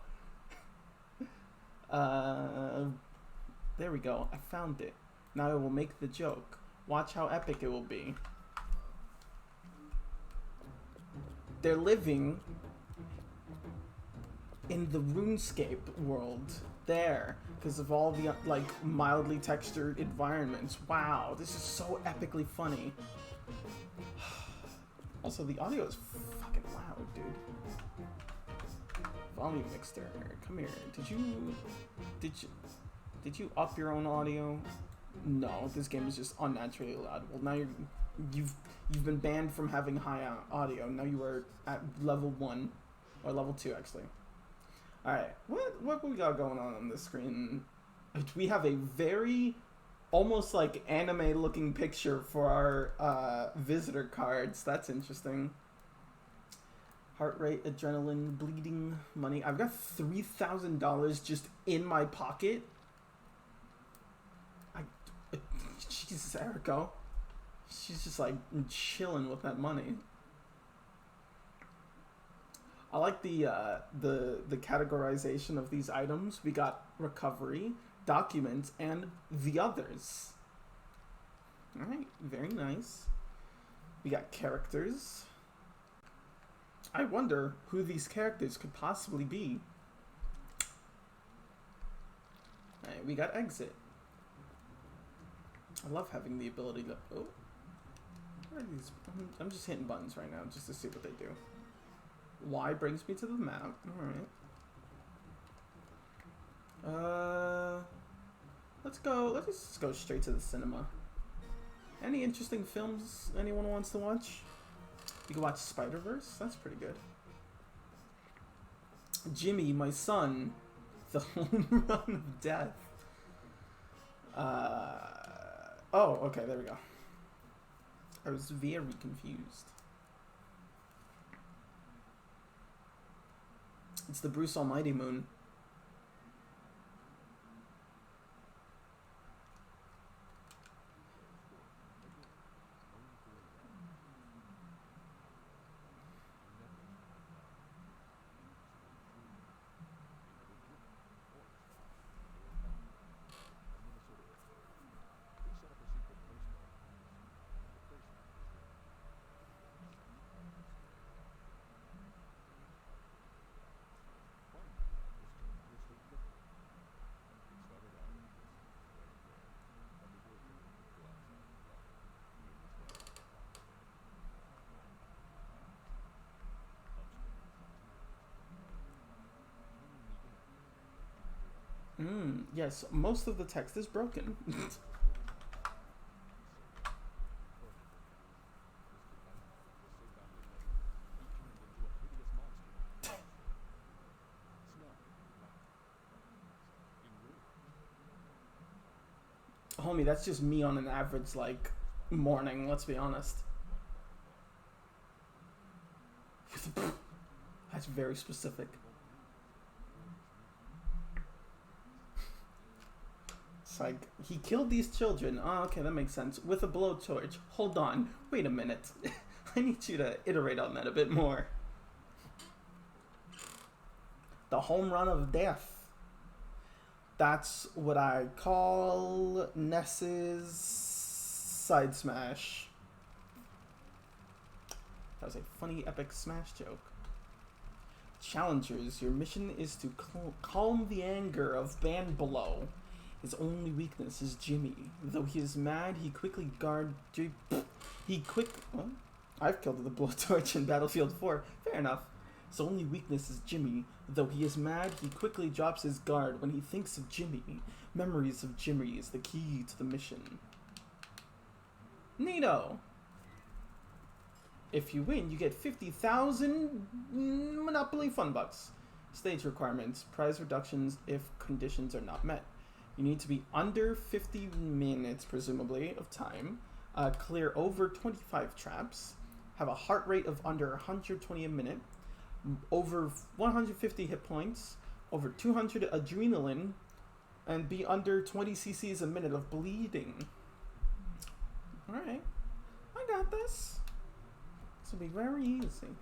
There we go. I found it. Now I will make the joke. Watch how epic it will be. They're living in the RuneScape world. There. because of all the like mildly textured environments. Wow, this is so epically funny. Also, the audio is fucking loud, dude. Volume mixer, come here. Did you up your own audio? No, this game is just unnaturally loud. Well, now you've been banned from having high audio. Now you are at level 1 or level 2 actually. All right, what we got going on this screen? We have a very almost like anime looking picture for our visitor cards. That's interesting. Heart rate, adrenaline, bleeding, money. I've got $3,000 just in my pocket. Jesus, Erico. She's just like chilling with that money. I like the categorization of these items. We got recovery, documents, and the others. All right, very nice. We got characters. I wonder who these characters could possibly be. All right, we got exit. I love having the ability to. Oh, what are these? I'm just hitting buttons right now just to see what they do. Y brings me to the map. Alright. Let's just go straight to the cinema. Any interesting films anyone wants to watch? You can watch Spider-Verse. That's pretty good. Jimmy, my son. The home run of death. Oh, okay, there we go. I was very confused. It's the Bruce Almighty moon. Yes, most of the text is broken. Homie, that's just me on an average, like, morning, let's be honest. That's very specific. It's like, he killed these children. Oh, okay, that makes sense. With a blowtorch. Hold on. Wait a minute. I need you to iterate on that a bit more. The home run of death. That's what I call Ness's side smash. That was a funny epic smash joke. Challengers, your mission is to calm the anger of Band Below. His only weakness is Jimmy. Though he is mad, he quickly What? I've killed the blowtorch in Battlefield 4. Fair enough. His only weakness is Jimmy. Though he is mad, he quickly drops his guard when he thinks of Jimmy. Memories of Jimmy is the key to the mission. Neato! If you win, you get 50,000 Monopoly Fun Bucks. Stage requirements. Prize reductions if conditions are not met. You need to be under 50 minutes, presumably, of time. Clear over 25 traps. Have a heart rate of under 120 a minute. Over 150 hit points. Over 200 adrenaline. And be under 20 cc's a minute of bleeding. Alright. I got this. This will be very easy.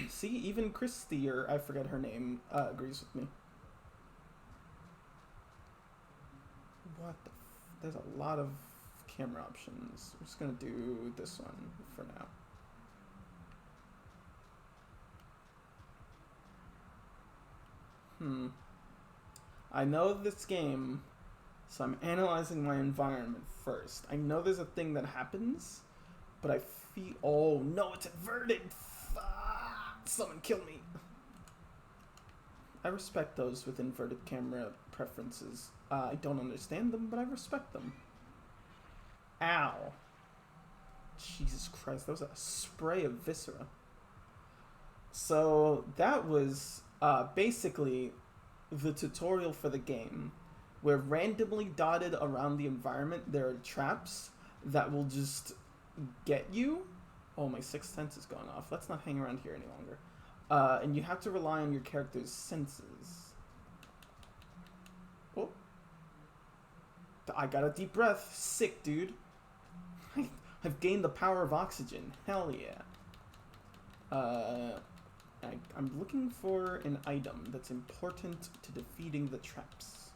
See, even Christy, or I forget her name, agrees with me. What the there's a lot of camera options. I'm just gonna do this one for now. I know this game, so I'm analyzing my environment first. I know there's a thing that happens, but I feel... Oh, no, it's inverted! Someone kill me! I respect those with inverted camera preferences. I don't understand them, but I respect them. Ow. Jesus Christ, that was a spray of viscera. So, that was basically the tutorial for the game, where randomly dotted around the environment there are traps that will just get you. Oh, my sixth sense is going off. Let's not hang around here any longer. And you have to rely on your character's senses. Oh. I got a deep breath. Sick, dude. I've gained the power of oxygen. Hell yeah. I'm looking for an item that's important to defeating the traps.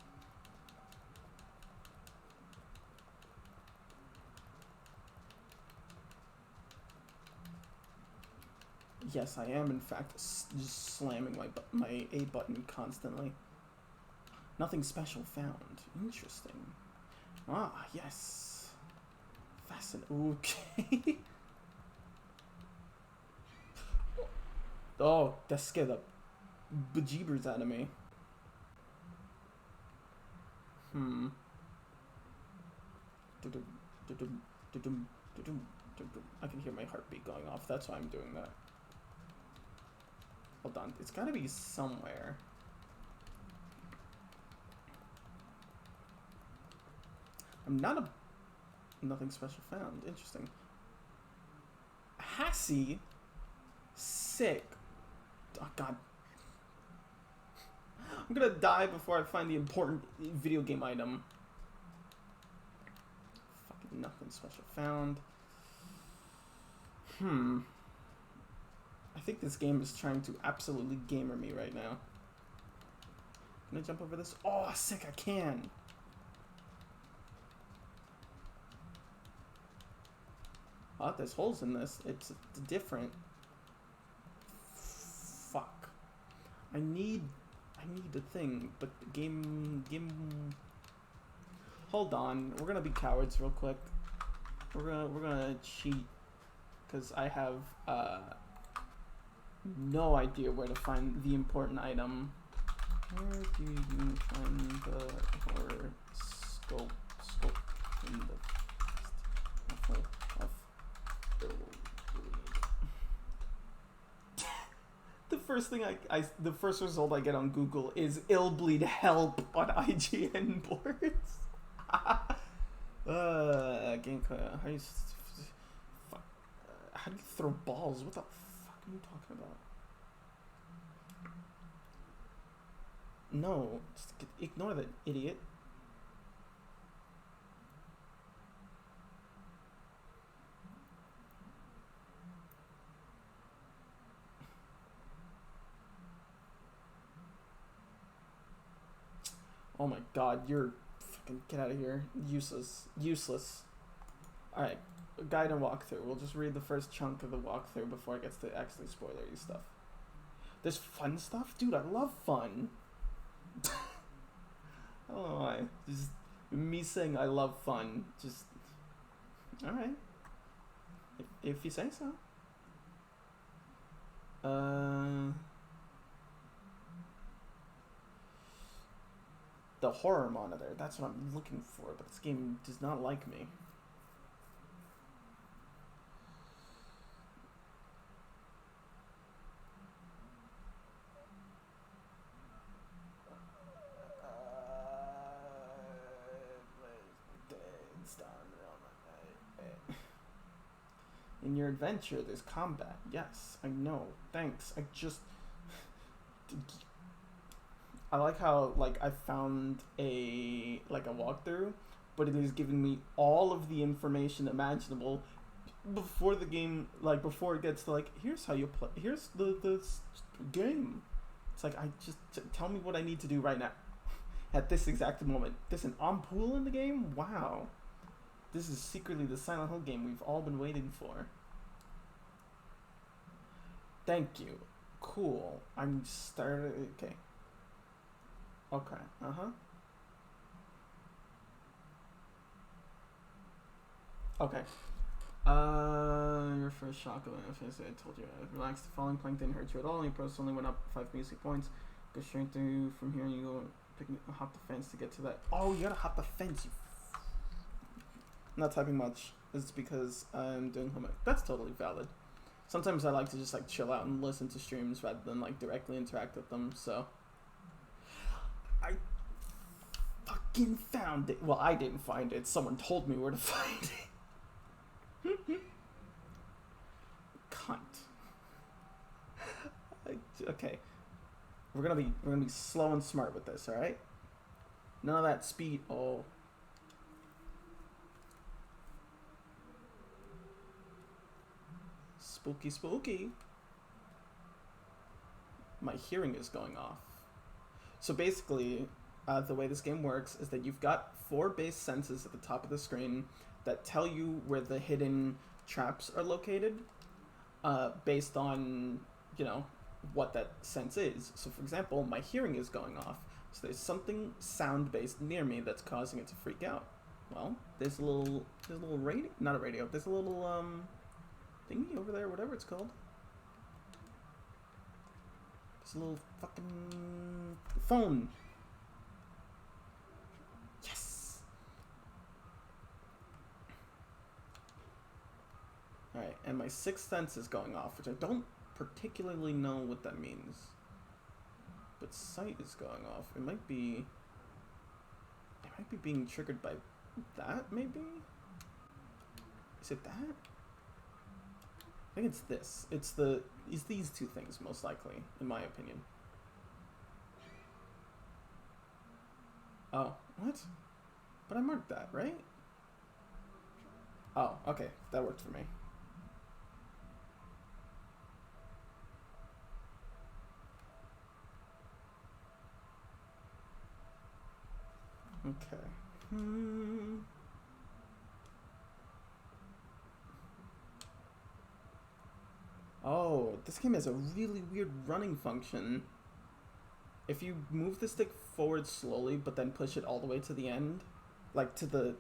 Yes, I am in fact just slamming my A button constantly. Nothing special found. Interesting. Ah, yes. Fascinating. Okay. Oh, that scared the bejeebers out of me. I can hear my heartbeat going off. That's why I'm doing that. Hold on. It's gotta be somewhere. I'm not a... Nothing special found. Interesting. Hassie? Sick. Oh, God. I'm gonna die before I find the important video game item. Fucking nothing special found. I think this game is trying to absolutely gamer me right now. Can I jump over this? Oh, sick, I can. Oh, there's holes in this. It's different. Fuck. I need the thing, but the game... Hold on. We're gonna be cowards real quick. We're gonna cheat. Because I have, no idea where to find the important item. Where do you find the horoscope in the The first thing the first result I get on Google is illbleed help on IGN boards. Game how do you how do you throw balls? What the fuck are you talking about? No, just ignore that idiot. Oh my god, you're fucking... Get out of here. Useless. Useless. Alright, guide and walkthrough. We'll just read the first chunk of the walkthrough before it gets to actually spoilery stuff. There's fun stuff? Dude, I love fun. I don't know why. Just me saying I love fun. Just... Alright. If you say so. The horror monitor. That's what I'm looking for, but this game does not like me. In your adventure, there's combat. Yes, I know. Thanks. I like how, like, I found a walkthrough, but it is giving me all of the information imaginable before the game, like, before it gets to, like, here's how you play, here's the game. It's like, tell me what I need to do right now. At this exact moment. There's an ampoule in the game? Wow. This is secretly the Silent Hill game we've all been waiting for. Thank you. Cool. I'm started... Okay. Okay. Uh-huh. Okay. Your first shock of I told you. Relax, the falling plank didn't hurt you at all. Your post only went up 5 music points. Go straight through from here and you go hop the fence to get to that. Oh, you gotta hop the fence, you I'm not typing much. It's because I'm doing homework. That's totally valid. Sometimes I like to just like chill out and listen to streams rather than like directly interact with them, so I fucking found it. Well, I didn't find it. Someone told me where to find it. Cunt. Okay. We're gonna be slow and smart with this, alright? None of that speed. Oh. Spooky, spooky. My hearing is going off. So basically, the way this game works is that you've got 4 base senses at the top of the screen that tell you where the hidden traps are located, based on, you know, what that sense is. So for example, my hearing is going off. So there's something sound-based near me that's causing it to freak out. Well, there's a little radio, not a radio, there's a little, thingy over there, whatever it's called. It's a little fucking phone. Yes! Alright, and my 6th sense is going off, which I don't particularly know what that means. But sight is going off. It might be being triggered by that, maybe? Is it that? I think it's this. It's these 2 things, most likely, in my opinion. Oh, what? But I marked that, right? Oh, okay. That worked for me. Okay. Oh, this game has a really weird running function. If you move the stick forward slowly, but then push it all the way to the end, like to the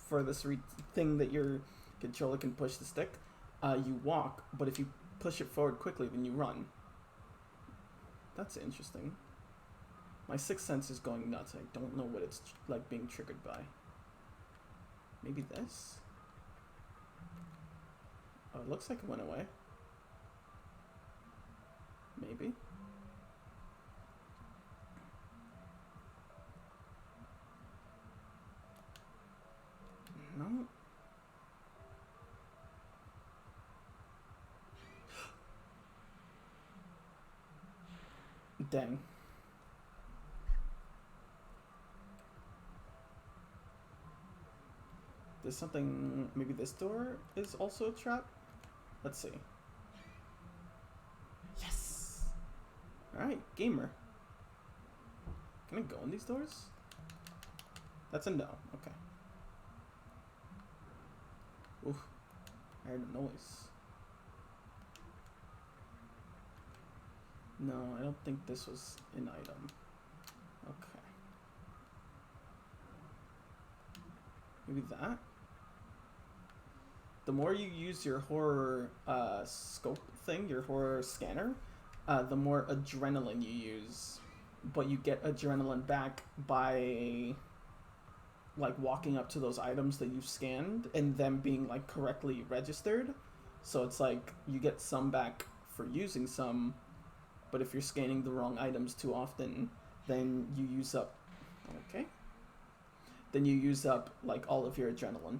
furthest thing that your controller can push the stick, you walk, but if you push it forward quickly, then you run. That's interesting. My 6th sense is going nuts. I don't know what it's like being triggered by. Maybe this? Oh, it looks like it went away. Maybe. No. Dang. There's something, maybe this door is also a trap? Let's see. Yes! Alright, gamer. Can I go in these doors? That's a no, okay. Oof, I heard a noise. No, I don't think this was an item. Okay. Maybe that? The more you use your horror scope thing, your horror scanner, the more adrenaline you use. But you get adrenaline back by like walking up to those items that you've scanned and them being like correctly registered. So it's like you get some back for using some, but if you're scanning the wrong items too often, then you use up, okay? Then you use up like all of your adrenaline.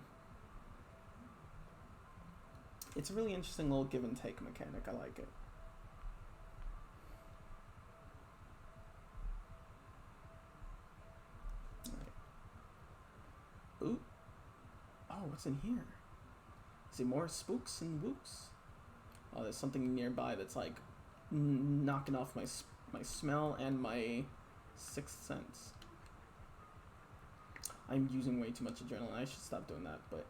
It's a really interesting little give and take mechanic. I like it. Right. Ooh. Oh, what's in here? Is it more spooks and wooks? Oh, there's something nearby that's like knocking off my smell and my 6th sense. I'm using way too much adrenaline. I should stop doing that, but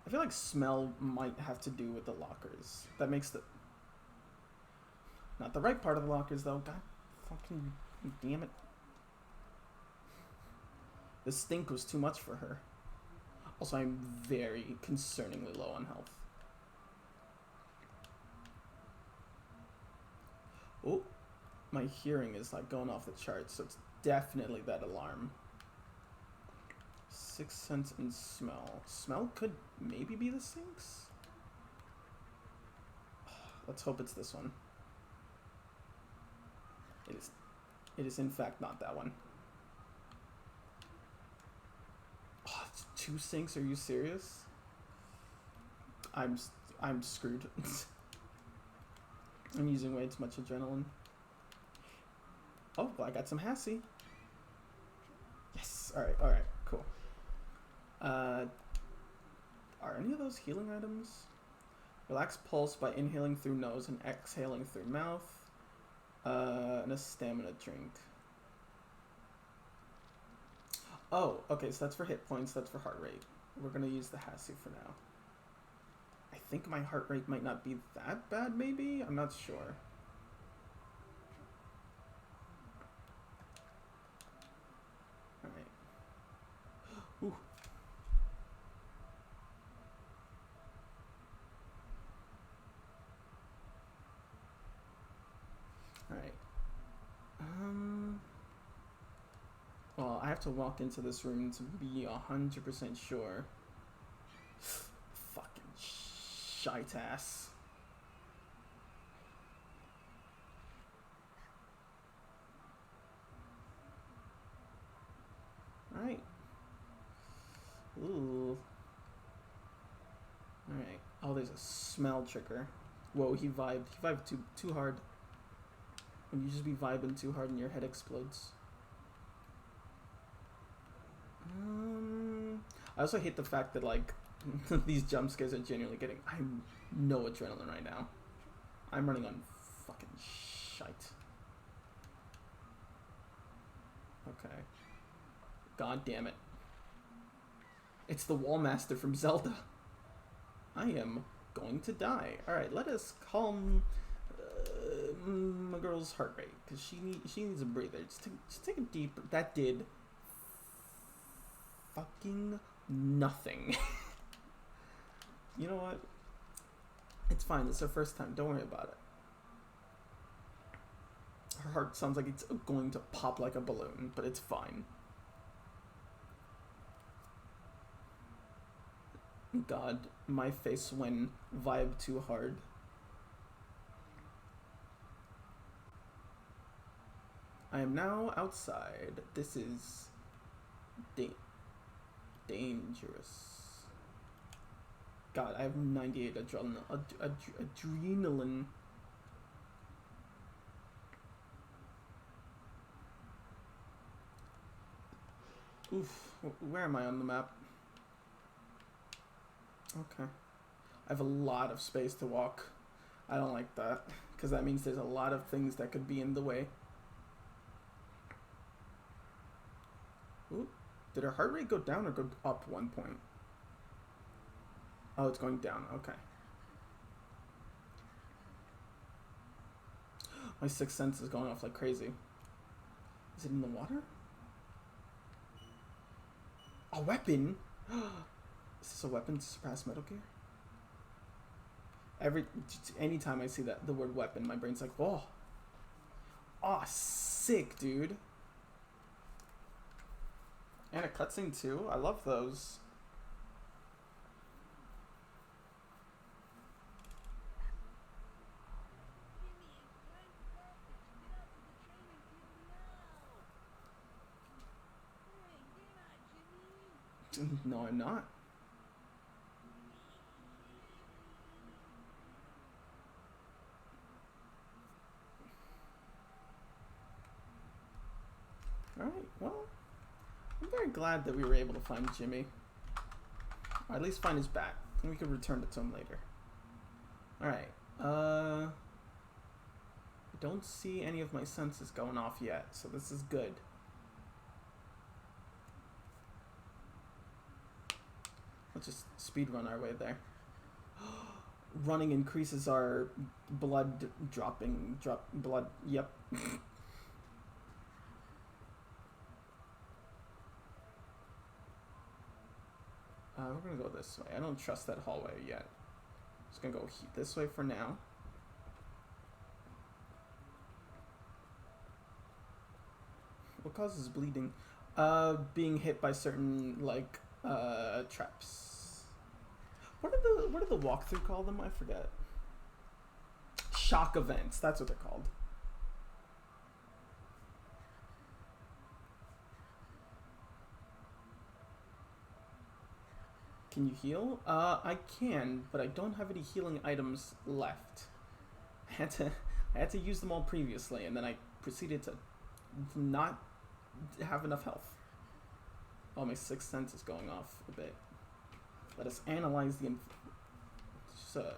I feel like smell might have to do with the lockers. That makes the... Not the right part of the lockers, though. God Fucking damn it. The stink was too much for her. Also, I'm very concerningly low on health. Oh, my hearing is like going off the charts, so it's definitely that alarm. 6th sense and smell. Smell could maybe be the sinks? Let's hope it's this one. It is. It is in fact not that one. Oh, it's 2 sinks? Are you serious? I'm screwed. I'm using way too much adrenaline. Oh, well, I got some Hassie. Yes. All right, cool. Are any of those healing items? Relax pulse by inhaling through nose and exhaling through mouth. And a stamina drink. Oh, okay, so that's for hit points, that's for heart rate. We're gonna use the Hassie for now. I think my heart rate might not be that bad, maybe? I'm not sure. Alright. Ooh. Alright. Well, I have to walk into this room to be 100% sure. Fucking shite ass. Alright. Ooh. Alright. Oh, there's a smell trigger. Whoa, he vibed. He vibed too hard. When you just be vibing too hard and your head explodes. I also hate the fact that, like, these jump scares are genuinely getting... I'm no adrenaline right now. I'm running on fucking shite. Okay. God damn it. It's the Wallmaster from Zelda. I am going to die. Alright, let us calm my girl's heart rate, because she needs a breather. Just take a deep... That did fucking nothing. You know what? It's fine. It's her first time. Don't worry about it. Her heart sounds like it's going to pop like a balloon, but it's fine. God, my face when vibe too hard. I am now outside. This is dangerous. God, I have 98 adrenaline. Oof, where am I on the map? Okay. I have a lot of space to walk. I don't like that, because that means there's a lot of things that could be in the way. Ooh. Did her heart rate go down or go up 1 point? Oh, it's going down. Okay. My 6th sense is going off like crazy. Is it in the water? A weapon? Is this a weapon to surpass Metal Gear? Anytime I see the word weapon, my brain's like, oh. Oh, sick, dude. And a cutscene too. I love those. No, I'm not. Alright, well, I'm very glad that we were able to find Jimmy. Or at least find his bat. And we could return it to him later. Alright, I don't see any of my senses going off yet, so this is good. Let's just speed run our way there. Running increases our blood blood, yep. We're gonna go this way. I don't trust that hallway yet. Just gonna go this way for now. What causes bleeding? Being hit by certain like traps. What do the walkthrough call them? I forget. Shock events. That's what they're called. Can you heal? I can, but I don't have any healing items left. I had to use them all previously, and then I proceeded to not have enough health. Oh, my sixth sense is going off a bit. Let us analyze the just a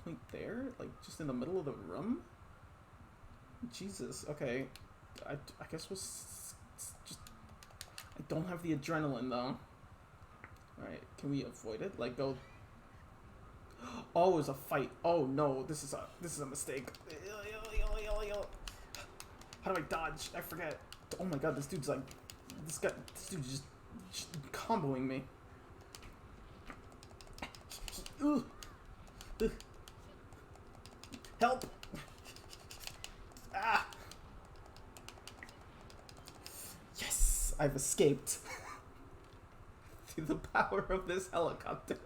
point there, like just in the middle of the room. Jesus. Okay, I guess we'll just. I don't have the adrenaline though. Alright, can we avoid it? Like, go... Oh, it was a fight. Oh, no, this is a mistake. How do I dodge? I forget. Oh my god, this dude's like... This dude's just comboing me. Help! Ah! Yes! I've escaped. The power of this helicopter.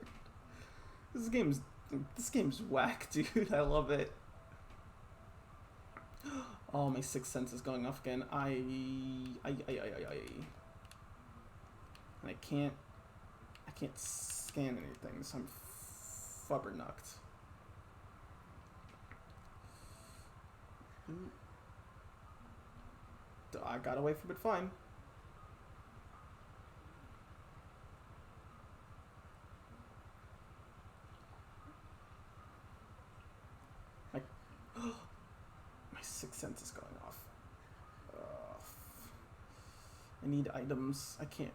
This game's whack, dude. I love it. Oh, my sixth sense is going off again. I can't scan anything, so I'm flubbernucked. I got away from it fine. My sixth sense is going off. I need items. I can't.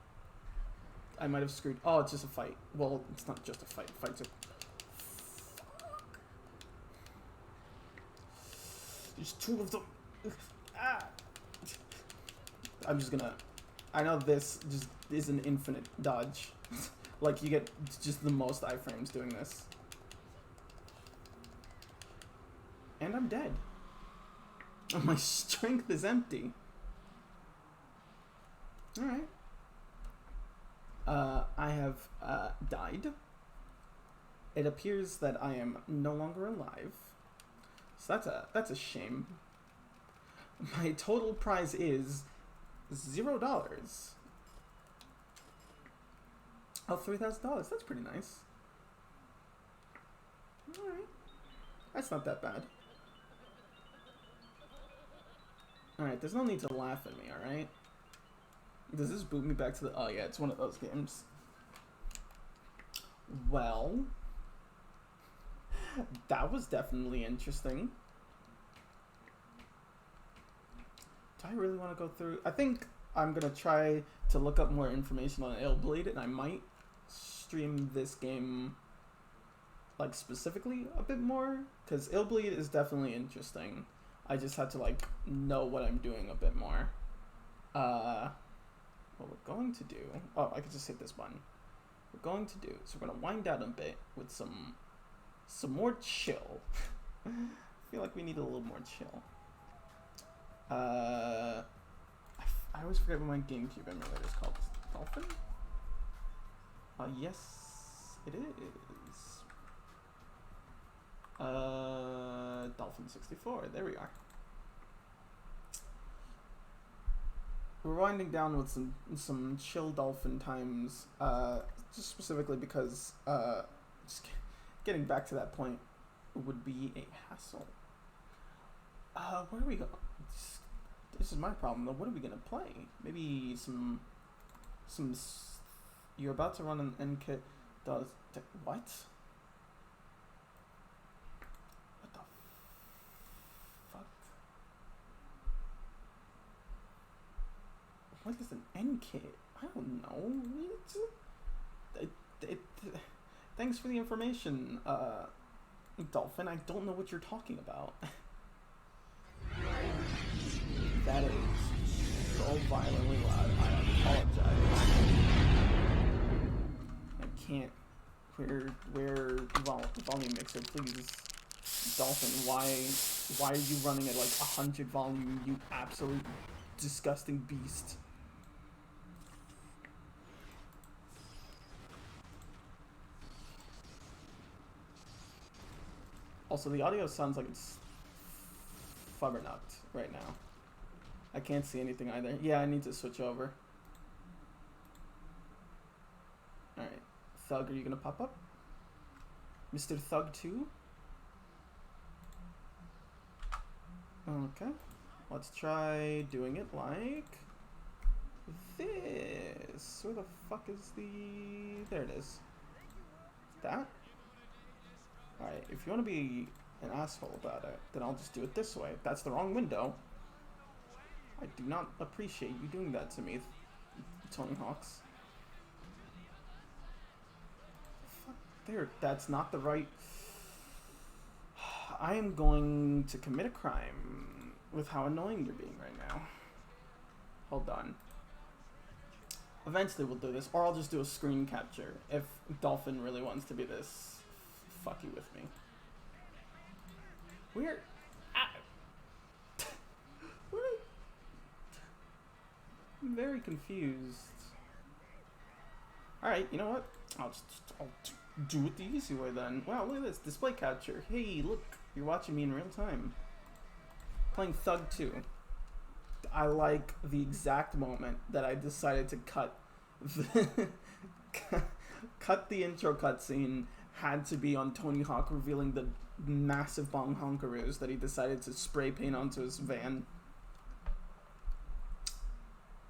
I might have screwed. Oh, it's just a fight. Well, it's not just a fight. Fights are. There's two of them. Ah. I'm just gonna. I know this just is an infinite dodge. Like you get just the most iframes doing this. And I'm dead. Oh, my strength is empty. Alright. I have died. It appears that I am no longer alive. So that's a shame. My total prize is $0. Oh, $3,000. That's pretty nice. Alright. That's not that bad. Alright, there's no need to laugh at me, alright? Does this boot me back to the... Oh, yeah, it's one of those games. Well... That was definitely interesting. Do I really want to go through... I think I'm going to try to look up more information on Illbleed, and I might stream this game, like, specifically a bit more, because Illbleed is definitely interesting. I just had to, like, know what I'm doing a bit more. What we're going to do... Oh, I could just hit this button. We're going to do... So we're going to wind down a bit with some more chill. I feel like we need a little more chill. I always forget what my GameCube emulator is called. Dolphin? Yes, it is. Dolphin 64. There we are. We're winding down with some chill Dolphin times. Just specifically because just getting back to that point would be a hassle. Where do we go? This is my problem though. What are we gonna play? Maybe some. You're about to run an end kit. What? What the fuck? What is an end kit? I don't know. Thanks for the information, Dolphin. I don't know what you're talking about. That is so violently loud. I apologize. can't. Where volume mixer, please. Dolphin, why are you running at like 100 volume, you absolute disgusting beast? Also, the audio sounds like it's fubbernucked right now. I can't see anything either. Yeah, I need to switch over. Alright. Thug, are you gonna pop up? Mr. Thug 2? Okay. Let's try doing it like this. Where the fuck is the... There it is. That? Alright, if you want to be an asshole about it, then I'll just do it this way. That's the wrong window. I do not appreciate you doing that to me, Tony Hawks. Fuck, there, that's not the right... I am going to commit a crime with how annoying you're being right now. Hold on. Eventually we'll do this, or I'll just do a screen capture if Dolphin really wants to be this fucky with me. We're... I'm very confused. Alright, you know what? I'll do it the easy way then. Wow, look at this. Display capture. Hey, look. You're watching me in real time. Playing Thug 2. I like the exact moment that I decided to cut the intro cutscene had to be on Tony Hawk revealing the massive bong honkaroos that he decided to spray paint onto his van.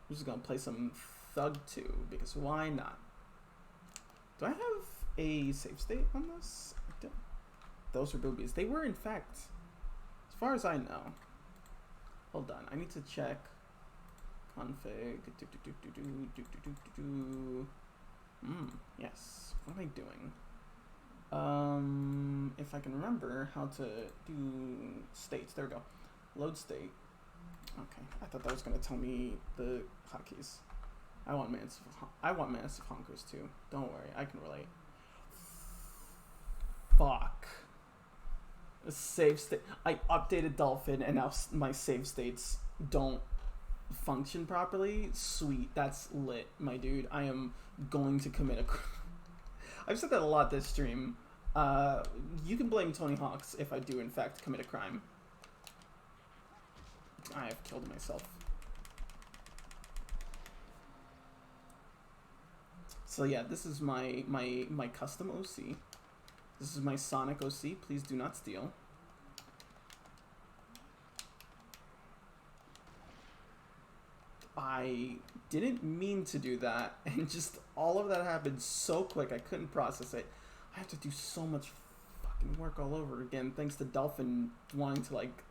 I'm just gonna play some Thug 2 because why not? Do I have a save state on this? Those are boobies. They were, in fact, as far as I know. Hold on, I need to check config. Yes. What am I doing? If I can remember how to do states. There we go. Load state. Okay, I thought that was gonna tell me the hotkeys. I want massive honkers too. Don't worry, I can relate. Fuck. Save state. I updated Dolphin and now my save states don't function properly. Sweet, that's lit, my dude. I am going to commit a crime. I've said that a lot this stream. You can blame Tony Hawk's if I do in fact commit a crime. I have killed myself. So yeah, this is my custom OC. This is my Sonic OC. Please do not steal. I didn't mean to do that, and just all of that happened so quick I couldn't process it. I have to do so much fucking work all over again, thanks to Dolphin wanting to like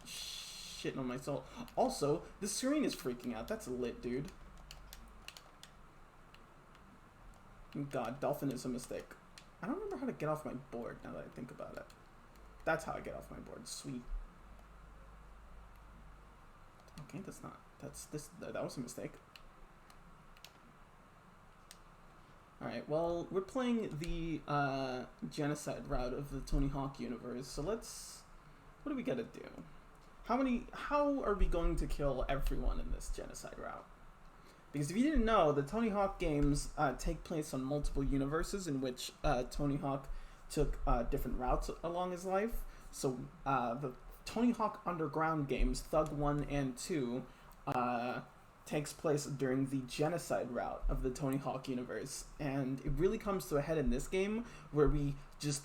shitting on my soul. Also, the screen is freaking out. That's lit, dude. God, Dolphin is a mistake. I don't remember how to get off my board now that I think about it. That's how I get off my board. Sweet. Okay, that's not. That was a mistake. Alright, well, we're playing the genocide route of the Tony Hawk universe, so let's... What do we gotta do? How are we going to kill everyone in this genocide route? Because if you didn't know, the Tony Hawk games take place on multiple universes in which Tony Hawk took different routes along his life. So the Tony Hawk Underground games, Thug 1 and 2, takes place during the genocide route of the Tony Hawk universe. And it really comes to a head in this game where we just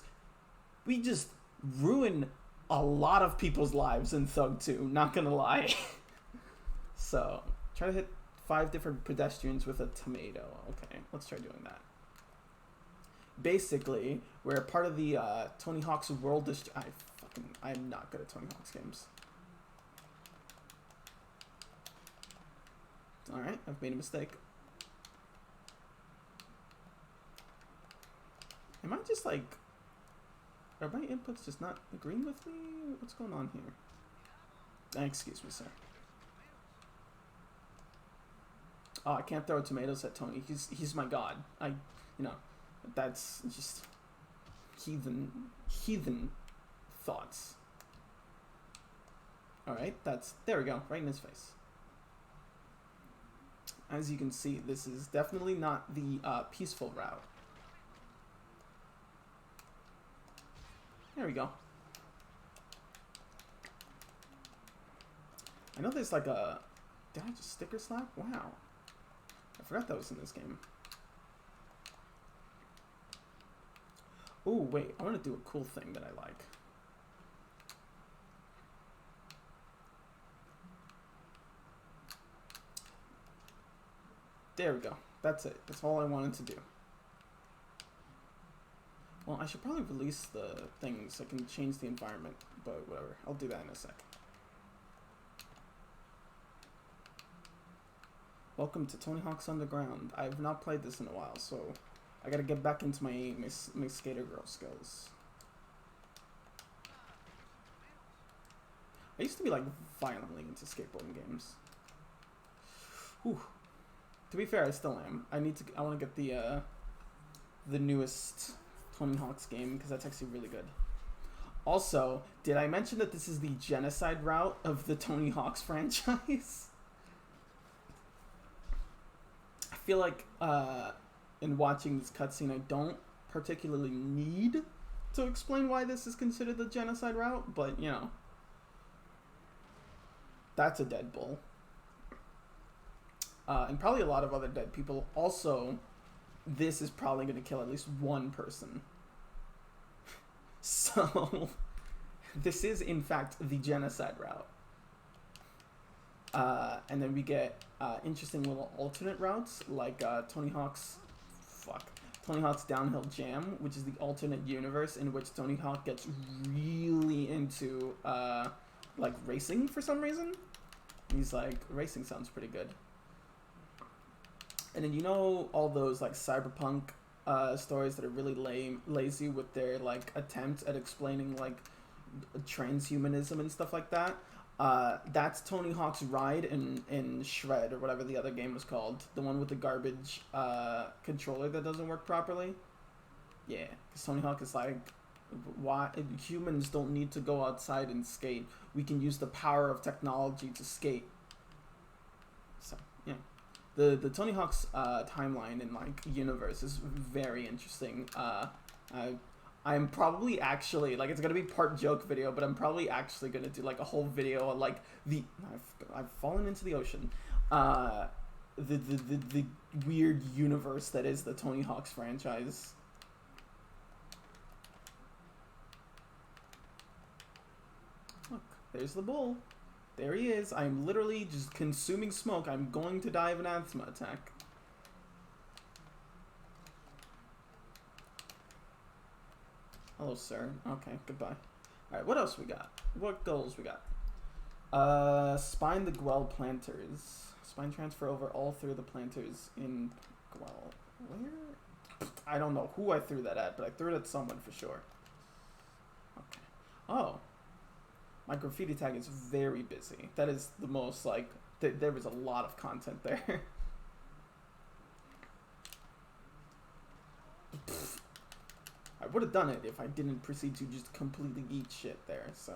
ruin a lot of people's lives in Thug 2, not gonna lie. So, try to hit 5 different pedestrians with a tomato. Okay, let's try doing that. Basically, we're part of the Tony Hawk's World I'm not good at Tony Hawk's games. Alright, I've made a mistake. Am I just like... Are my inputs just not agreeing with me? What's going on here? Excuse me, sir. Oh, I can't throw tomatoes at Tony. He's my god. That's just heathen thoughts. All right, there we go, right in his face. As you can see, this is definitely not the peaceful route. There we go. I know there's like a... Did I just sticker slap? Wow. I forgot that was in this game. Ooh, wait. I want to do a cool thing that I like. There we go. That's it. That's all I wanted to do. Well, I should probably release the thing so I can change the environment, but whatever. I'll do that in a sec. Welcome to Tony Hawk's Underground. I have not played this in a while, so I gotta get back into my skater girl skills. I used to be like violently into skateboarding games. Whew. To be fair, I still am. I want to get the newest Tony Hawk's game because that's actually really good. Also, did I mention that this is the genocide route of the Tony Hawk's franchise? I feel like in watching this cutscene, I don't particularly need to explain why this is considered the genocide route, but you know, that's a dead bull. And probably a lot of other dead people. Also, this is probably going to kill at least one person. So, this is in fact the genocide route. And then we get interesting little alternate routes, like Tony Hawk's Downhill Jam, which is the alternate universe in which Tony Hawk gets really into like racing for some reason. He's like, racing sounds pretty good. And then you know all those like cyberpunk stories that are really lazy with their like attempt at explaining like transhumanism and stuff like that. That's Tony Hawk's Ride in Shred or whatever the other game was called, the one with the garbage controller that doesn't work properly. Yeah, because Tony Hawk is like, why humans don't need to go outside and skate. We can use the power of technology to skate. So yeah. The Tony Hawk's timeline and like universe is very interesting. I'm probably actually like, it's gonna be part joke video, but I'm probably actually gonna do like a whole video on like I've fallen into the ocean. The weird universe that is the Tony Hawk's franchise. Look, there's the bull. There he is. I'm literally just consuming smoke. I'm going to die of an asthma attack. Hello, sir. Okay, goodbye. Alright, what else we got? What goals we got? Spine the Gwell planters. Spine transfer over all three of the planters in Gwell. Where? I don't know who I threw that at, but I threw it at someone for sure. Okay. Oh. My graffiti tag is very busy. That is the most, like, there was a lot of content there. I would have done it if I didn't proceed to just completely eat shit there, so.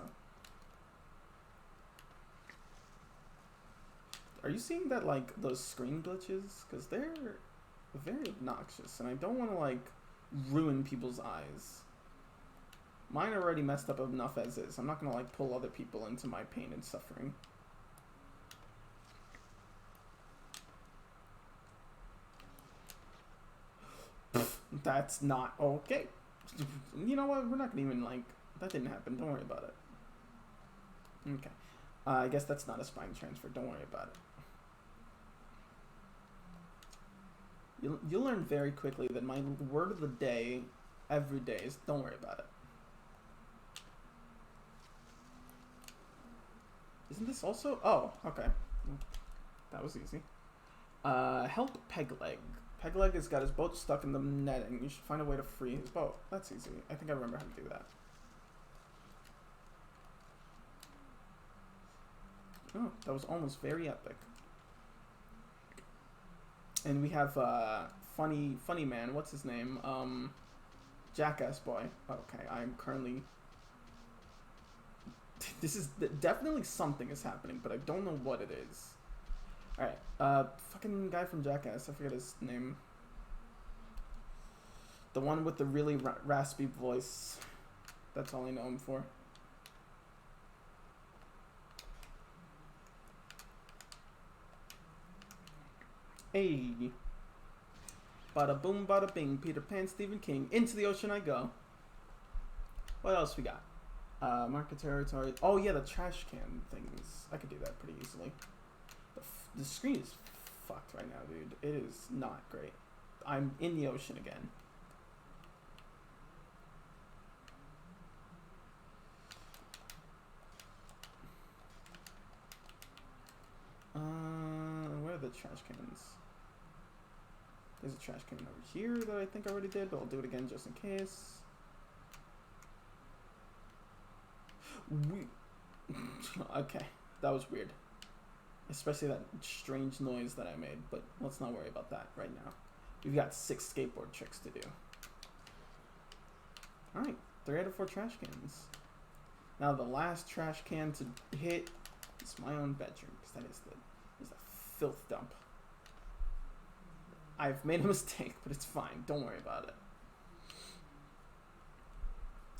Are you seeing that, like, those screen glitches? Because they're very obnoxious, and I don't want to, like, ruin people's eyes. Mine are already messed up enough as is. I'm not going to, like, pull other people into my pain and suffering. That's not okay. You know what? We're not going to even, like... That didn't happen. Don't worry about it. Okay. I guess that's not a spine transfer. Don't worry about it. You'll learn very quickly that my word of the day every day is don't worry about it. Isn't this also... Oh, okay. That was easy. Help Pegleg. Pegleg has got his boat stuck in the netting. You should find a way to free his boat. That's easy. I think I remember how to do that. Oh, that was almost very epic. And we have funny man. What's his name? Jackass boy. Okay, I'm currently. This is definitely something is happening, but I don't know what it is. All right, fucking guy from Jackass. I forget his name. The one with the really raspy voice. That's all I know him for. Hey. Bada boom, bada bing. Peter Pan, Stephen King. Into the ocean I go. What else we got? Market territory. Oh yeah, the trash can things. I could do that pretty easily. The screen is fucked right now, dude. It is not great. I'm in the ocean again. Where are the trash cans? There's a trash can over here that I think I already did, but I'll do it again just in case. Okay, that was weird. Especially that strange noise that I made, but let's not worry about that right now. We've got 6 skateboard tricks to do. Alright, 3 out of 4 trash cans. Now the last trash can to hit is my own bedroom, because that is a filth dump. I've made a mistake, but it's fine. Don't worry about it.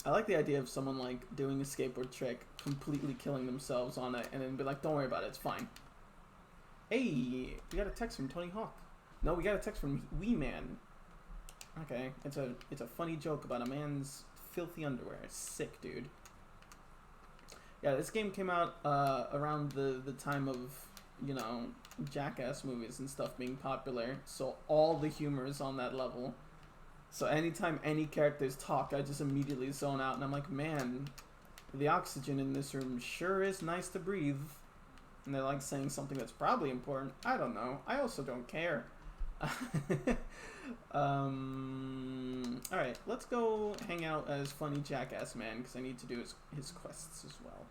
I like the idea of someone like doing a skateboard trick, completely killing themselves on it, and then be like, don't worry about it, it's fine. Hey, we got a text from Tony Hawk. No, we got a text from Wee Man. Okay, it's a funny joke about a man's filthy underwear. Sick, dude. Yeah, this game came out around the time of, you know, Jackass movies and stuff being popular, so all the humor is on that level. So anytime any characters talk, I just immediately zone out, and I'm like, man, the oxygen in this room sure is nice to breathe. And they're like saying something that's probably important. I don't know. I also don't care. Alright, let's go hang out as funny Jackass man, because I need to do his quests as well.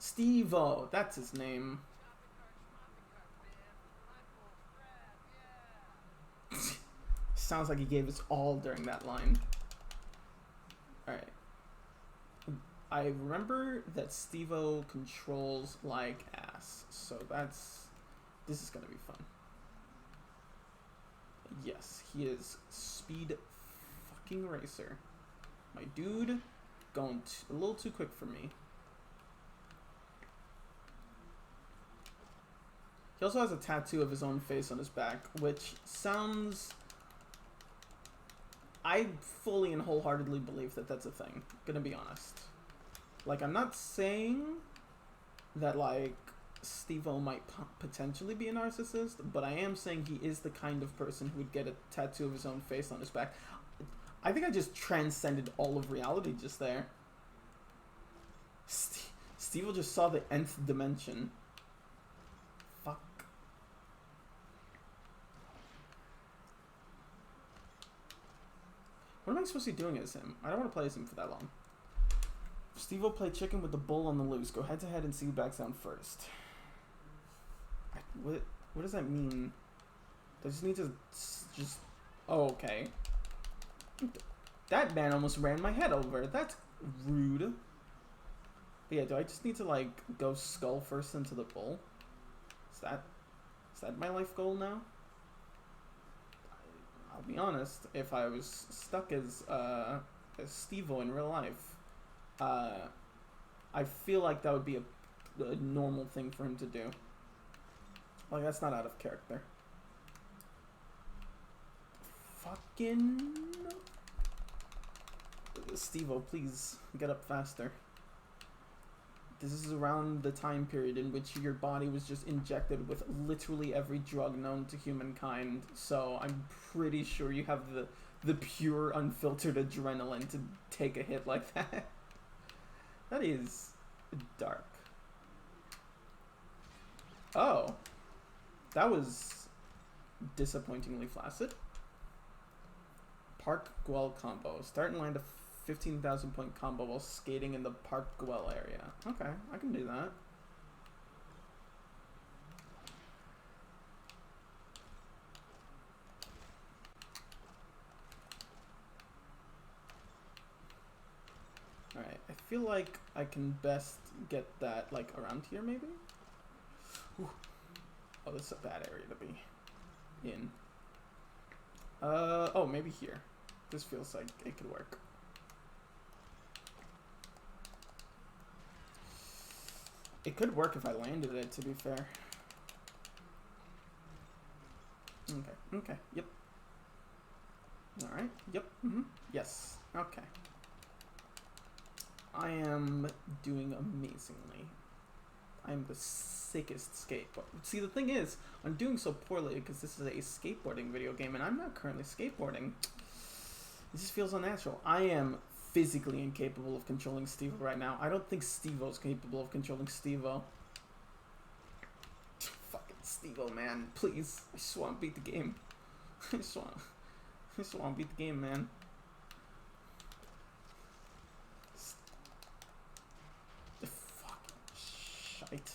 Steve-O, that's his name. Sounds like he gave us all during that line. Alright. I remember that Steve-O controls like ass, so this is gonna be fun. Yes, he is speed fucking racer. My dude going a little too quick for me. He also has a tattoo of his own face on his back, which sounds... I fully and wholeheartedly believe that that's a thing. Gonna be honest. Like, I'm not saying that, like, Steve-O might potentially be a narcissist, but I am saying he is the kind of person who would get a tattoo of his own face on his back. I think I just transcended all of reality just there. Steve-O just saw the nth dimension. Fuck. What am I supposed to be doing as him? I don't want to play as him for that long. Steve-O play chicken with the bull on the loose. Go head to head and see who backs down first. What does that mean? I just need to just... Oh, okay. That man almost ran my head over. That's rude. But yeah, do I just need to, like, go skull first into the bull? Is that my life goal now? I'll be honest, if I was stuck as Steve-O in real life, I feel like that would be a normal thing for him to do. Like, that's not out of character. Fucking... Steve-O, please, get up faster. This is around the time period in which your body was just injected with literally every drug known to humankind, so I'm pretty sure you have the pure, unfiltered adrenaline to take a hit like that. That is dark. Oh. That was disappointingly flaccid. Park Guel combo. Start and land a 15,000 point combo while skating in the Park Guel area. Okay, I can do that. feel like I can best get that like around here maybe. Ooh. Oh, this is a bad area to be in. Oh, maybe here. This feels like it could work. It could work if I landed it, to be fair. Okay, yep. Alright, yep, yes, okay. I am doing amazingly. I'm the sickest skateboarder. See, the thing is, I'm doing so poorly because this is a skateboarding video game and I'm not currently skateboarding. It just feels unnatural. I am physically incapable of controlling Steve-O right now. I don't think Steve-O's capable of controlling Steve-O. Fucking Steve-O, man. Please. I just want to beat the game. I just want to beat the game, man. Fucking shite.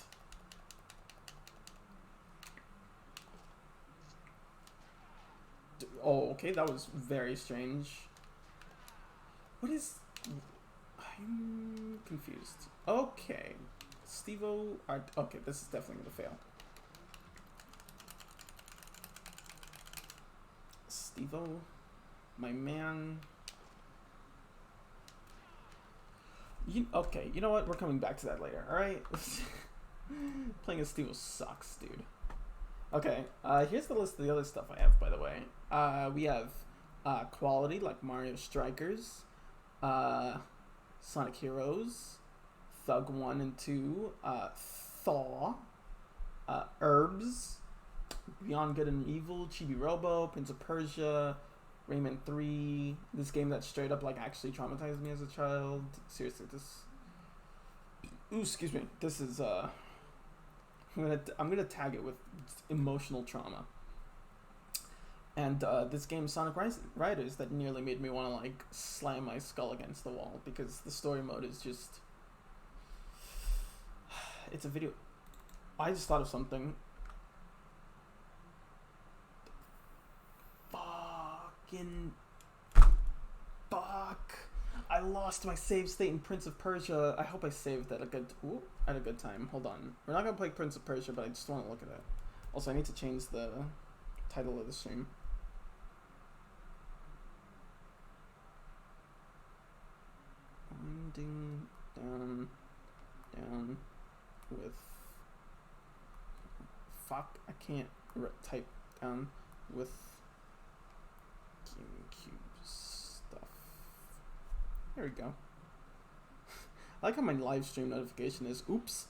Oh, okay, that was very strange. What is... I'm confused. Okay. Steve-O... Okay, this is definitely gonna fail. Steve-O, my man... Okay, you know what? We're coming back to that later, alright? Playing as Steve-O sucks, dude. Okay, here's the list of the other stuff I have, by the way. We have quality, like Mario Strikers, Sonic Heroes, Thug 1 and 2, Thaw, Herbs, Beyond Good and Evil, Chibi Robo, Prince of Persia, Rayman 3, this game that straight up like actually traumatized me as a child. Seriously, this... Ooh, excuse me. This is, I'm gonna tag it with emotional trauma. And this game, Sonic Riders, that nearly made me want to like slam my skull against the wall because the story mode is just... It's a video... I just thought of something. Fuck. I lost my save state in Prince of Persia. I hope I saved at a good time. Hold on. We're not gonna play Prince of Persia, but I just want to look at it. Also, I need to change the title of the stream. Winding down with... Fuck, I can't type down with GameCube stuff. There we go. I like how my live stream notification is oops.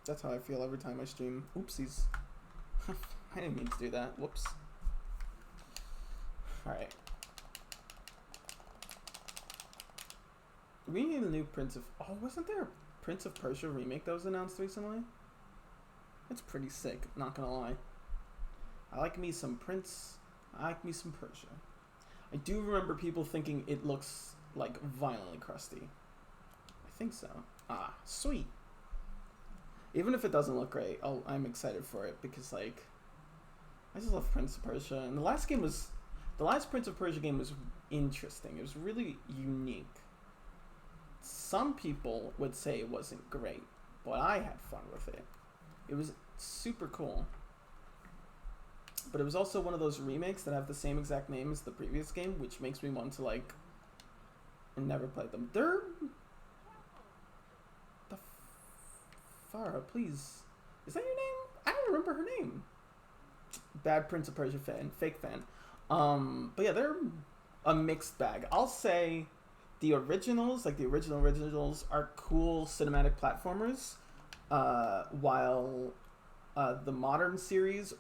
That's how I feel every time I stream. Oopsies. I didn't mean to do that. Whoops. Alright. We need a new Prince of... Oh, wasn't there a Prince of Persia remake that was announced recently? It's pretty sick, not gonna lie. I like me some Prince. I like me some Persia. I do remember people thinking it looks like violently crusty. I think so. Ah, sweet. Even if it doesn't look great, I'm excited for it because like I just love Prince of Persia, and the last Prince of Persia game was interesting. It was really unique. Some people would say it wasn't great, but I had fun with it. It was super cool. But it was also one of those remakes that have the same exact name as the previous game, which makes me want to like never play them. Farah, please. Is that your name? I don't remember her name. Bad Prince of Persia fan, fake fan. But yeah, they're a mixed bag. I'll say the originals, like the originals, are cool cinematic platformers, while the modern series,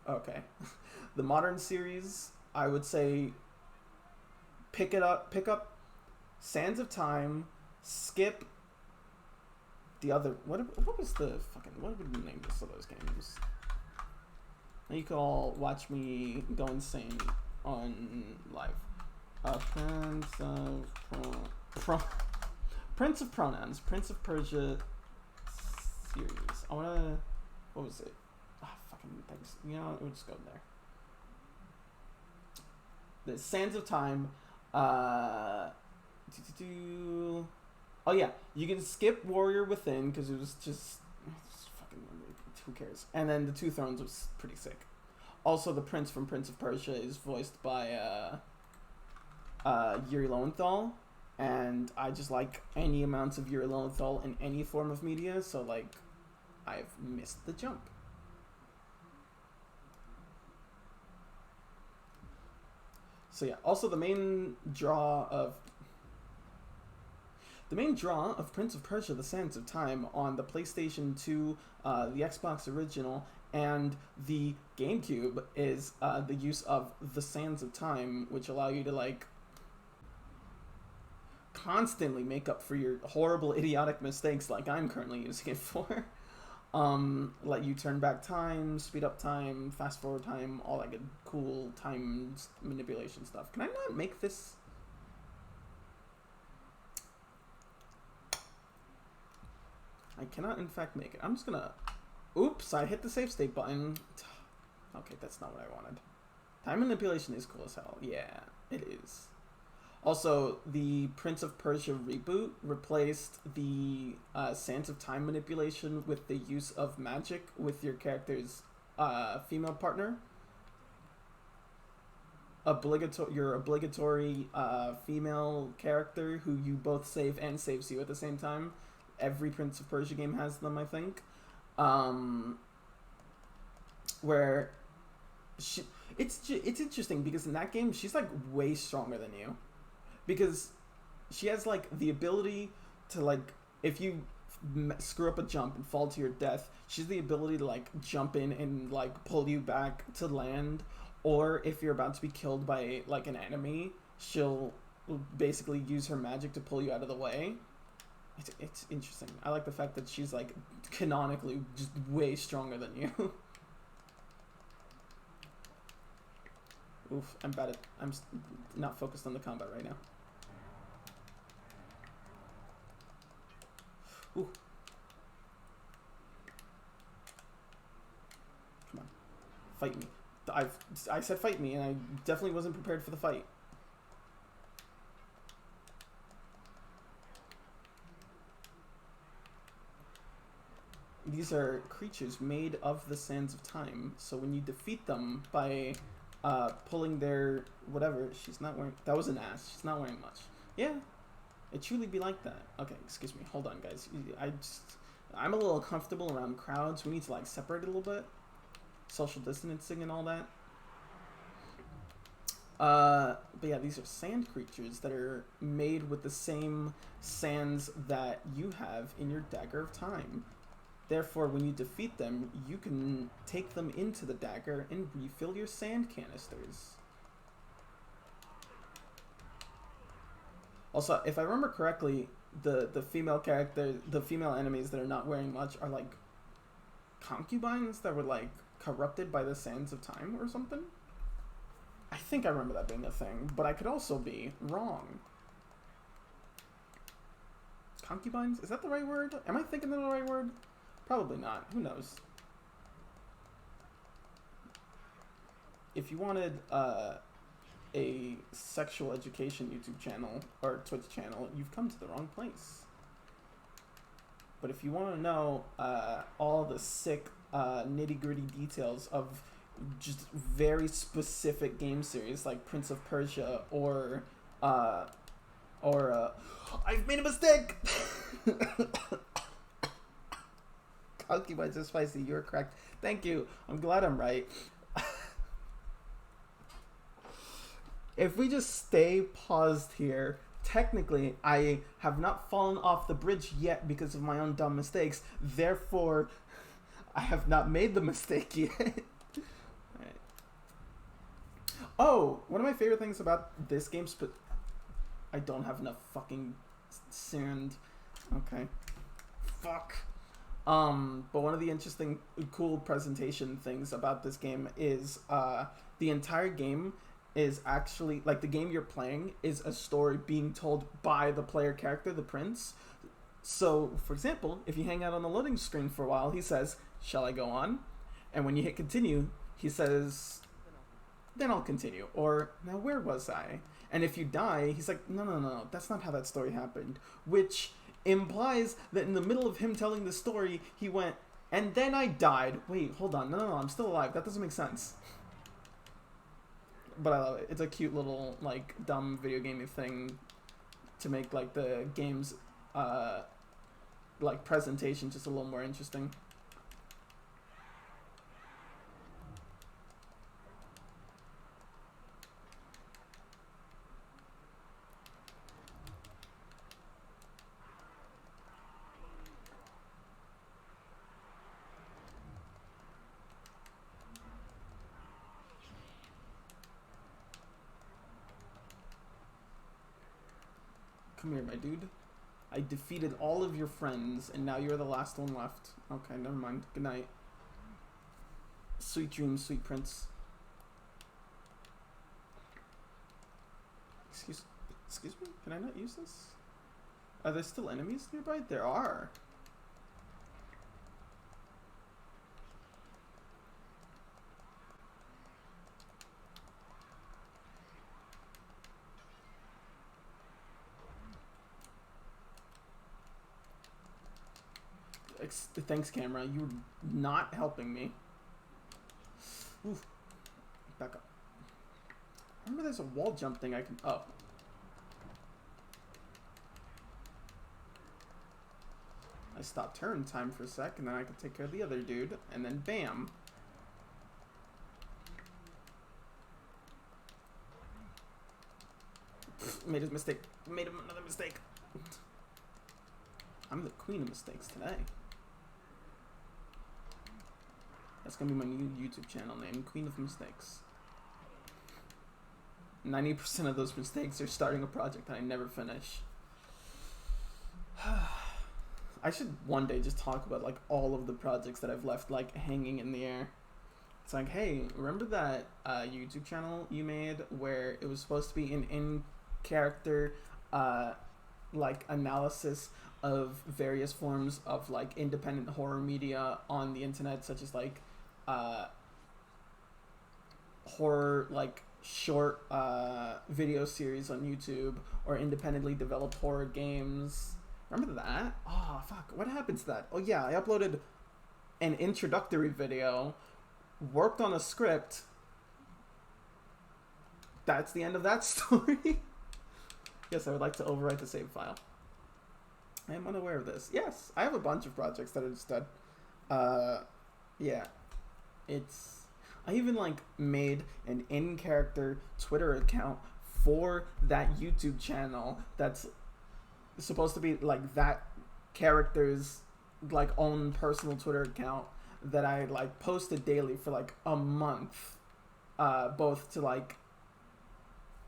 okay, the modern series, I would say pick up Sands of Time, skip the other, what was the fucking, what would we name this of those games? You can all watch me go insane on live. Prince of Pronouns, Prince of Persia series. I wanna, what was it? Fucking thanks. You know, we'll just go there. The Sands of Time, Uh, oh yeah, you can skip Warrior Within because it was just fucking who cares. And then the Two Thrones was pretty sick. Also, the prince from Prince of Persia is voiced by Yuri Lowenthal, and I just like any amounts of Yuri Lowenthal in any form of media. So like, I've missed the jump. So yeah, also the main draw of Prince of Persia: The Sands of Time on the PlayStation 2, the Xbox original, and the GameCube is the use of the Sands of Time, which allow you to like constantly make up for your horrible, idiotic mistakes like I'm currently using it for. Let you turn back time, speed up time, fast forward time, all that good cool time manipulation stuff. Can I not make this? I cannot in fact make it. I'm just gonna... Oops, I hit the save state button. Okay, that's not what I wanted. Time manipulation is cool as hell. Yeah, it is. Also, the Prince of Persia reboot replaced the Sands of Time manipulation with the use of magic with your character's female partner. Your obligatory female character who you both save and saves you at the same time. Every Prince of Persia game has them, I think. Where it's interesting because in that game she's like way stronger than you. Because she has, like, the ability to, like, if you screw up a jump and fall to your death, she has the ability to, like, jump in and, like, pull you back to land. Or if you're about to be killed by, like, an enemy, she'll basically use her magic to pull you out of the way. It's interesting. I like the fact that she's, like, canonically just way stronger than you. Oof, I'm not focused on the combat right now. Ooh. Come on. Fight me. I said fight me, and I definitely wasn't prepared for the fight. These are creatures made of the Sands of Time, so when you defeat them by pulling their whatever, she's not wearing... That was an ass. She's not wearing much. Yeah. It truly be like that. Okay, excuse me. Hold on, guys. I'm a little uncomfortable around crowds. We need to, like, separate a little bit. Social distancing and all that. But yeah, these are sand creatures that are made with the same sands that you have in your Dagger of Time. Therefore, when you defeat them, you can take them into the dagger and refill your sand canisters. Also, if I remember correctly, the female enemies that are not wearing much are like concubines that were like corrupted by the Sands of Time or something. I think I remember that being a thing, but I could also be wrong. Concubines? Is that the right word? Am I thinking of the right word? Probably not. Who knows? If you wanted a sexual education YouTube channel or Twitch channel, you've come to the wrong place. But if you want to know all the sick nitty-gritty details of just very specific game series like Prince of Persia or I've made a mistake! Concubines are spicy. You're correct. Thank you. I'm glad I'm right. If we just stay paused here, technically I have not fallen off the bridge yet because of my own dumb mistakes. Therefore, I have not made the mistake yet. Right. Oh, one of my favorite things about this game, I don't have enough fucking sand. Okay. Fuck. But one of the interesting, cool presentation things about this game is the entire game is actually, like, the game you're playing is a story being told by the player character, the prince. So, for example, if you hang out on the loading screen for a while, he says, "Shall I go on?" And when you hit continue, he says, "Then I'll continue." Or, "Now where was I?" And if you die, he's like, no, that's not how that story happened. Which implies that in the middle of him telling the story, he went, and then I died. Wait, hold on. No, I'm still alive. That doesn't make sense. But I love it. It's a cute little, like, dumb video gaming thing to make, like, the game's, like, presentation just a little more interesting. Come here, my dude. I defeated all of your friends, and now you're the last one left. Okay, never mind. Good night. Sweet dreams, sweet prince. Excuse me? Can I not use this? Are there still enemies nearby? There are. Thanks, camera. You're not helping me. Oof. Back up. Remember there's a wall jump thing I can... Oh. I stopped her in time for a sec, and then I could take care of the other dude, and then bam. Made a mistake. Made another mistake. I'm the queen of mistakes today. That's gonna be my new YouTube channel name, Queen of Mistakes. 90% of those mistakes are starting a project that I never finish. I should one day just talk about like all of the projects that I've left like hanging in the air. It's like, hey, remember that YouTube channel you made where it was supposed to be an in-character like analysis of various forms of like independent horror media on the internet, such as like horror like short video series on YouTube or independently developed horror games. Remember that? Oh fuck, what happened to that? Oh yeah, I uploaded an introductory video, worked on a script. That's the end of that story. Yes, I would like to overwrite the save file. I am unaware of this. Yes, I have a bunch of projects that are just dead. Yeah. I even, like, made an in-character Twitter account for that YouTube channel that's supposed to be, like, that character's, like, own personal Twitter account that I, like, posted daily for, like, a month. Both to, like,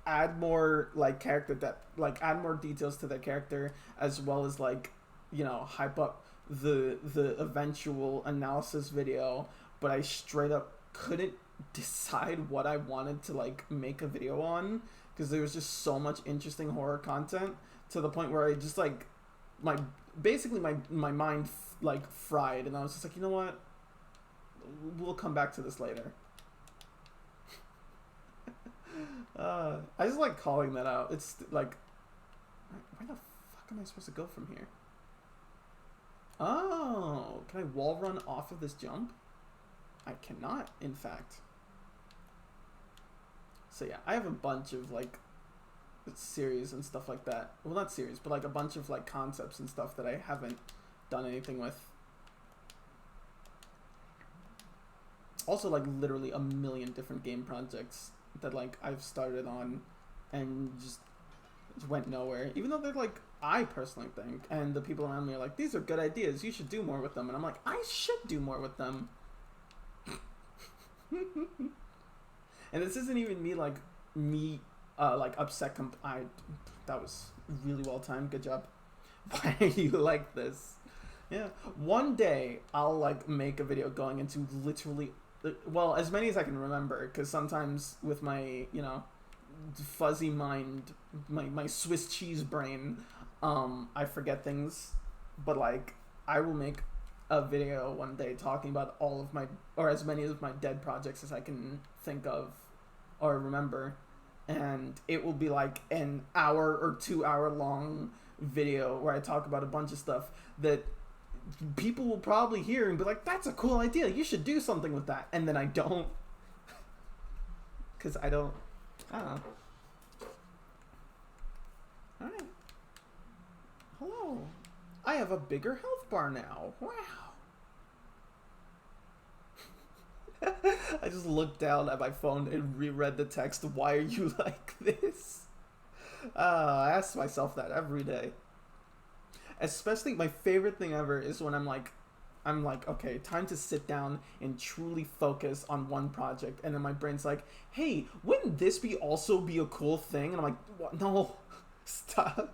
add more like add more details to their character, as well as like, you know, hype up the eventual analysis video. But I straight up couldn't decide what I wanted to like make a video on, because there was just so much interesting horror content, to the point where I just like my mind like fried, and I was just like, you know what, we'll come back to this later. I just like calling that out. It's like, where the fuck am I supposed to go from here? Oh, can I wall run off of this jump? I cannot, in fact. So yeah, I have a bunch of like series and stuff like that. Well, not series, but like a bunch of like concepts and stuff that I haven't done anything with. Also, like literally a million different game projects that like I've started on and just went nowhere, even though they're like, I personally think, and the people around me are like, these are good ideas, you should do more with them, and I'm like, I should do more with them. And this isn't even me like upset that was really well timed, good job. Why are you like this? Yeah, one day I'll like make a video going into literally, well, as many as I can remember, because sometimes with my, you know, fuzzy mind, my Swiss cheese brain, I forget things. But like, I will make a video one day talking about all of my, or as many of my dead projects as I can think of or remember, and it will be like an hour or 2 hour long video where I talk about a bunch of stuff that people will probably hear and be like, that's a cool idea, you should do something with that, and then I don't, because I don't know. Alright. Hello. I have a bigger health bar now. Wow. I just looked down at my phone and reread the text, why are you like this? I ask myself that every day. Especially, my favorite thing ever is when I'm like, okay, time to sit down and truly focus on one project. And then my brain's like, hey, wouldn't this also be a cool thing? And I'm like, what? No, stop.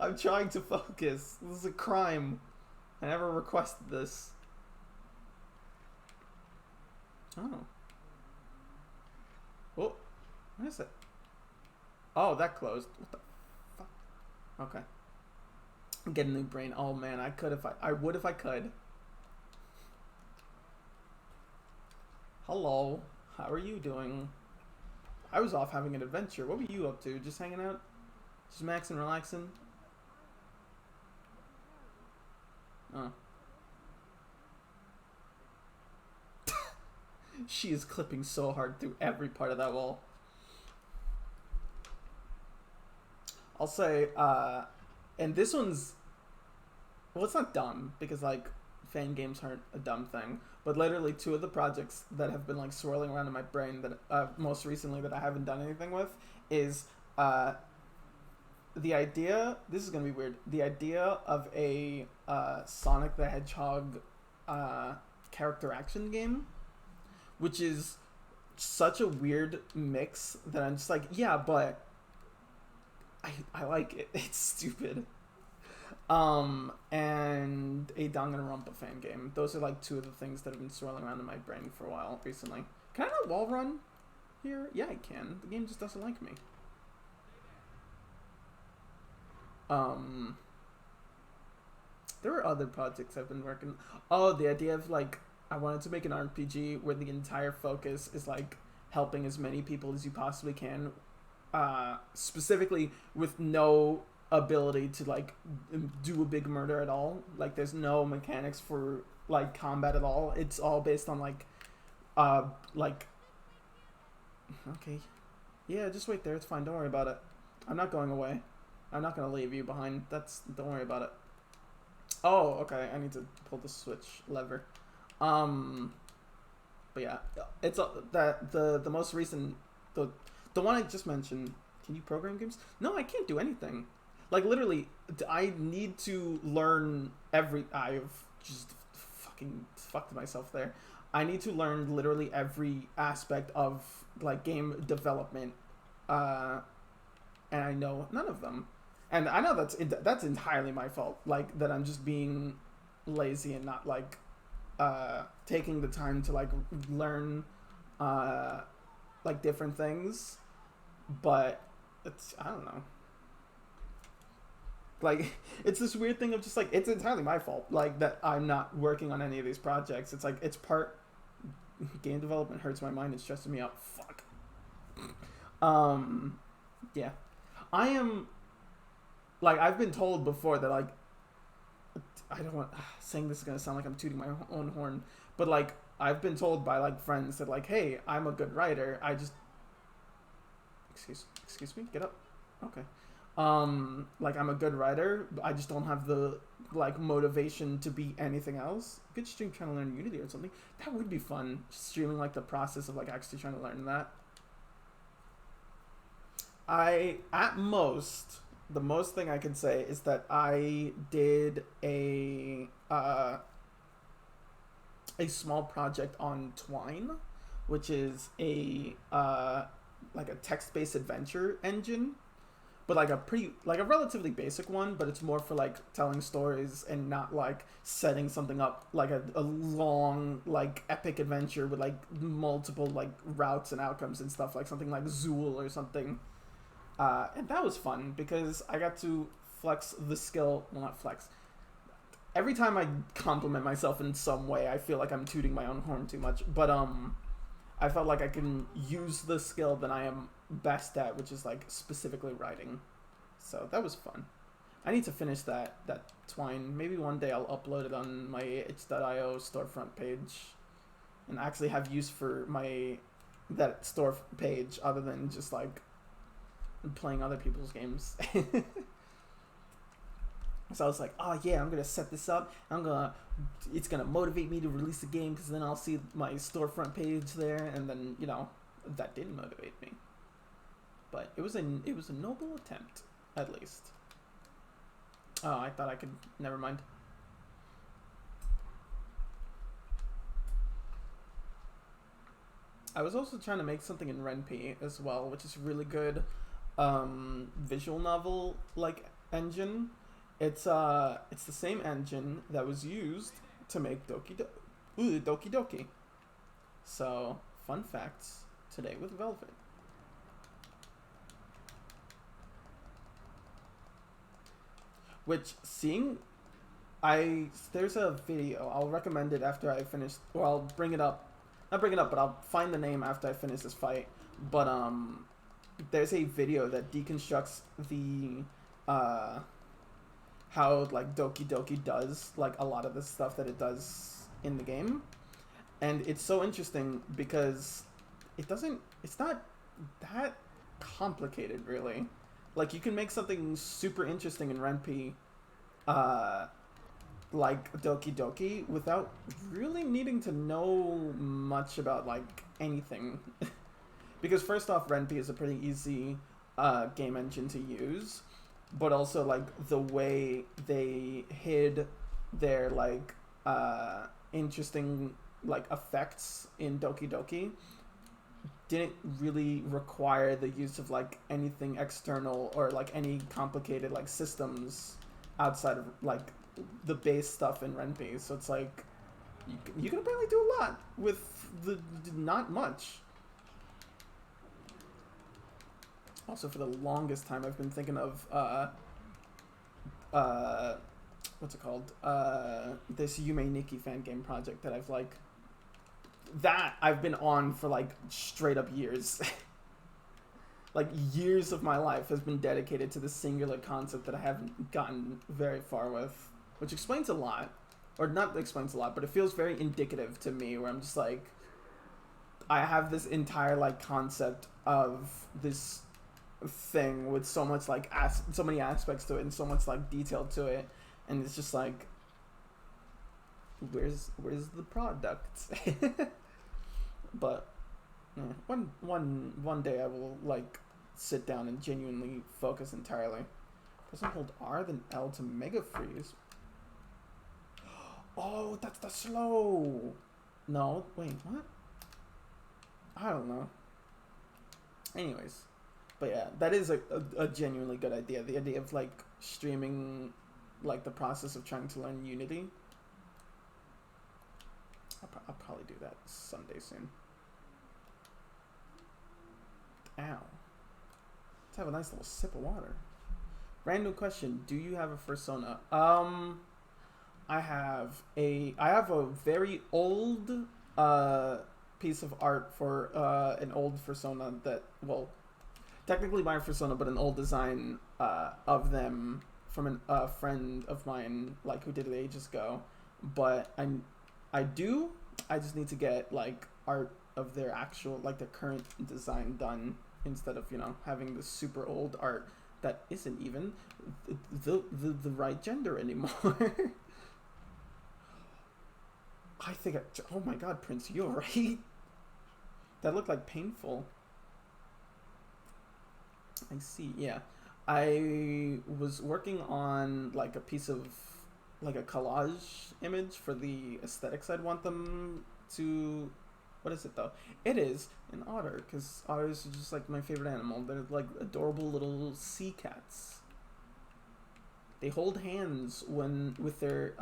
I'm trying to focus. This is a crime. I never requested this. Oh. Oh, what is it? Oh, that closed. What the fuck? Okay. Get a new brain. Oh man, I would if I could. Hello. How are you doing? I was off having an adventure. What were you up to? Just hanging out? Just maxing, relaxing? Oh. She is clipping so hard through every part of that wall. I'll say, and this one's, well, it's not dumb, because, like, fan games aren't a dumb thing, but literally 2 of the projects that have been, like, swirling around in my brain that, most recently that I haven't done anything with, is, the idea, this is gonna be weird, the idea of a, Sonic the Hedgehog, character action game, which is such a weird mix that I'm just like, yeah, but I like it. It's stupid. And a Danganronpa fan game. Those are like 2 of the things that have been swirling around in my brain for a while recently. Can I not wall run here? Yeah, I can. The game just doesn't like me. There were other projects I've been working. Oh, the idea of like, I wanted to make an RPG where the entire focus is like helping as many people as you possibly can, specifically with no ability to like do a big murder at all. Like there's no mechanics for like combat at all. It's all based on like okay, yeah, just wait there, it's fine, don't worry about it. I'm not going away. I'm not gonna leave you behind. Don't worry about it. Oh, okay, I need to pull the switch lever. But yeah, it's the most recent, the one I just mentioned. Can you program games? No, I can't do anything. Like literally, I need to learn I've just fucking fucked myself there. I need to learn literally every aspect of like game development, and I know none of them. And I know that's entirely my fault. Like that I'm just being lazy and not like taking the time to like learn like different things. But I don't know. Like it's this weird thing of just like it's entirely my fault. Like that I'm not working on any of these projects. It's like it's part game development hurts my mind. It stresses me out. Fuck. Yeah. I am like I've been told before that like I don't want saying this is gonna sound like I'm tooting my own horn, but like I've been told by like friends that like, hey, I'm a good writer. I just excuse me, get up. Okay. Like I'm a good writer. I just don't have the like motivation to be anything else. Good stream trying to learn Unity or something. That would be fun. Streaming like the process of like actually trying to learn that. The most thing I can say is that I did a small project on Twine, which is a like a text-based adventure engine, but like a relatively basic one, but it's more for like telling stories and not like setting something up like a long like epic adventure with like multiple like routes and outcomes and stuff, like something like Zool or something. And that was fun because I got to flex the skill. Well, not flex. Every time I compliment myself in some way, I feel like I'm tooting my own horn too much. But I felt like I can use the skill that I am best at, which is like specifically writing. So that was fun. I need to finish that Twine. Maybe one day I'll upload it on my itch.io storefront page and actually have use for that store page other than just like playing other people's games. So I was like, oh yeah, I'm gonna set this up. It's gonna motivate me to release the game because then I'll see my storefront page there, and then that didn't motivate me. But it was a noble attempt, at least. Oh, I thought I could. Never mind. I was also trying to make something in Ren'Py as well, which is really good visual novel like engine. It's the same engine that was used to make Doki Doki. So, fun facts today with Velvet. Which, there's a video, I'll recommend it after I finish, or I'll bring it up, not bring it up, but I'll find the name after I finish this fight, but, there's a video that deconstructs the, how, like, Doki Doki does, like, a lot of the stuff that it does in the game, and it's so interesting because it's not that complicated, really. Like, you can make something super interesting in Ren'Py, like Doki Doki, without really needing to know much about, like, anything. Because first off, Ren'Py is a pretty easy game engine to use, but also, like, the way they hid their, like, interesting, like, effects in Doki Doki didn't really require the use of, like, anything external or, like, any complicated, like, systems outside of, like, the base stuff in Ren'Py. So it's like you can apparently do a lot with not much. Also, for the longest time, I've been thinking of what's it called? This Yume Nikki fan game project that I've been on for, like, straight up years. Like, years of my life has been dedicated to this singular concept that I haven't gotten very far with, which explains a lot. Or not explains a lot, but it feels very indicative to me, where I'm just like, I have this entire, like, concept of this thing with so much, like, so many aspects to it and so much, like, detail to it, and it's just like, where's the product? But yeah, one day I will, like, sit down and genuinely focus entirely. Doesn't hold R then L to mega freeze. Oh, that's the slow. No, wait, what? I don't know. Anyways, but yeah, that is a genuinely good idea. The idea of, like, streaming, like, the process of trying to learn Unity. I'll probably do that someday soon. Ow. Let's have a nice little sip of water. Random question: do you have a persona? I have a very old piece of art for an old persona that, well, technically my persona, but an old design of them from a friend of mine, like, who did it ages ago. But I just need to get, like, art of their actual, like, their current design done, instead of, having this super old art that isn't even the right gender anymore. I think oh my god, Prince, you're right. That looked like painful. I see, yeah. I was working on, like, a piece of, like, a collage image for the aesthetics I'd want them to... What is it, though? It is an otter, because otters are just, like, my favorite animal. They're, like, adorable little sea cats. They hold hands with their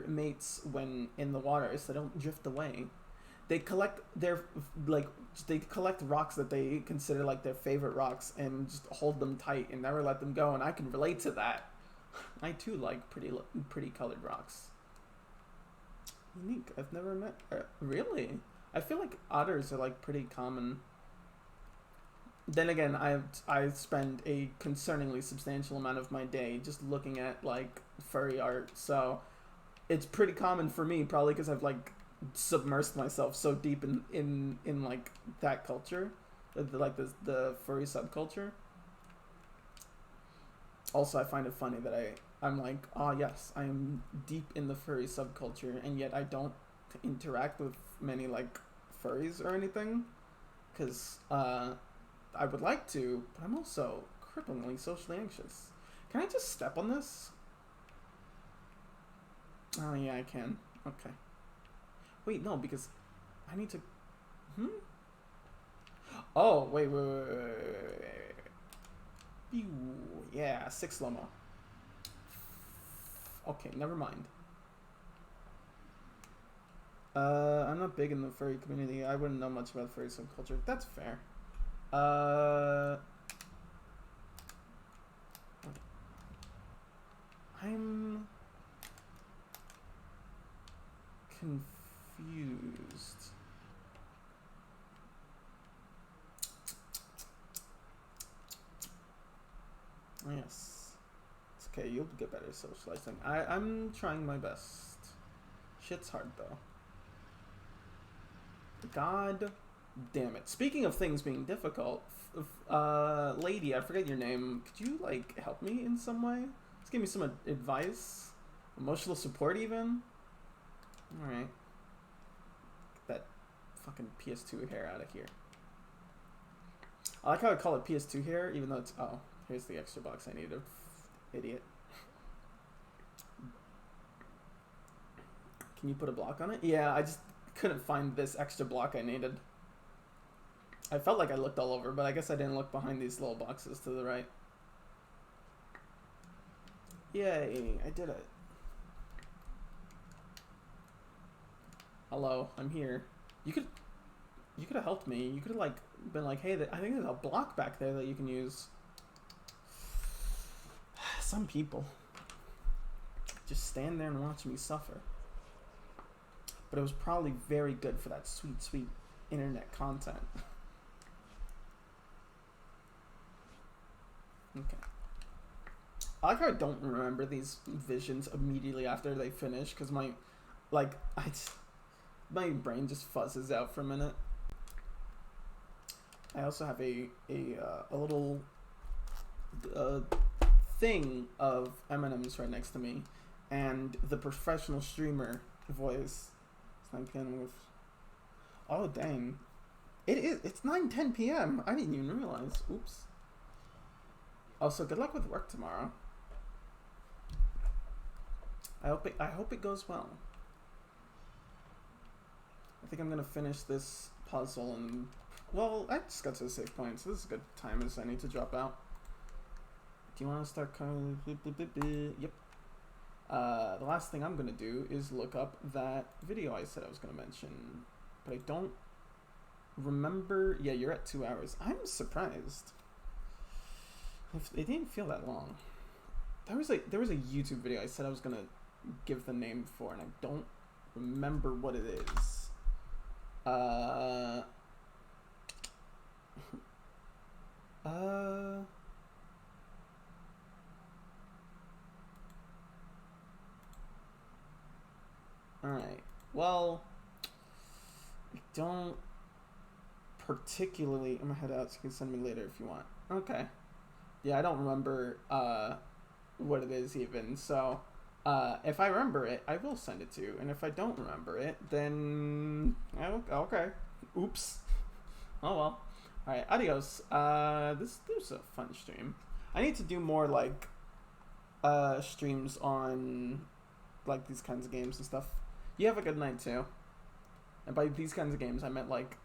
mates when in the water, so they don't drift away. They collect rocks that they consider, like, their favorite rocks and just hold them tight and never let them go, and I can relate to that. I too like pretty colored rocks. Unique. I've never met... really? I feel like otters are, like, pretty common. then again, I spend a concerningly substantial amount of my day just looking at like furry art, so it's pretty common for me, probably because I've like submersed myself so deep in like that culture, like the furry subculture. Also, I find it funny that I'm like, oh yes, I am deep in the furry subculture, and yet I don't interact with many like furries or anything, because I would like to, but I'm also cripplingly socially anxious. Can I just step on this? Oh yeah, I can. Okay. Wait, no, because I need to. Oh wait. Pew. Yeah, 6 slow-mo. Okay, never mind. I'm not big in the furry community. I wouldn't know much about furry subculture. That's fair. I'm confused. Yes. It's okay, you'll get better at socializing. I'm trying my best. Shit's hard though. God damn it. Speaking of things being difficult, lady, I forget your name. Could you like help me in some way? Just give me some advice, emotional support even. All right. Get that fucking PS2 hair out of here. I like how I call it PS2 hair, even though it's here's the extra box I needed. Idiot. Can you put a block on it? Yeah, I just couldn't find this extra block I needed. I felt like I looked all over, but I guess I didn't look behind these little boxes to the right. Yay, I did it. Hello, I'm here. You could have helped me. You could have like been like, hey, I think there's a block back there that you can use. Some people just stand there and watch me suffer. But it was probably very good for that sweet, sweet internet content. Okay. I like how I don't remember these visions immediately after they finish, because my brain just fuzzes out for a minute. I also have a little thing of M&M's right next to me, and the professional streamer voice. Oh dang! It's 9:10 p.m. I didn't even realize. Oops. Also, good luck with work tomorrow. I hope it goes well. I think I'm gonna finish this puzzle and, well, I just got to the save point, so this is a good time as I need to drop out. Do you want to start coming? Yep. The last thing I'm gonna do is look up that video I said I was gonna mention, but I don't remember. Yeah, you're at 2 hours. I'm surprised. It didn't feel that long. There was a YouTube video I said I was gonna give the name for, and I don't remember what it is. Alright. Well, I don't particularly. I'm gonna head out, so you can send me later if you want. Okay. Yeah, I don't remember what it is even, so if I remember it, I will send it to you, and if I don't remember it, then okay. Oops. Oh well. Alright, adios. This was a fun stream. I need to do more like streams on like these kinds of games and stuff. You have a good night too. And by these kinds of games, I meant like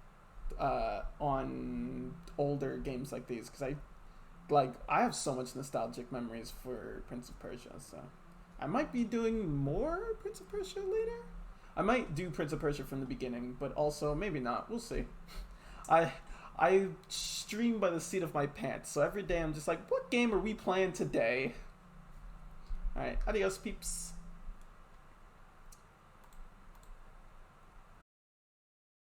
on older games like these, because I have so much nostalgic memories for Prince of Persia, so I might be doing more Prince of Persia later. I might do Prince of Persia from the beginning, but also maybe not. We'll see. I stream by the seat of my pants, so every day I'm just like, what game are we playing today? Alright, adios peeps.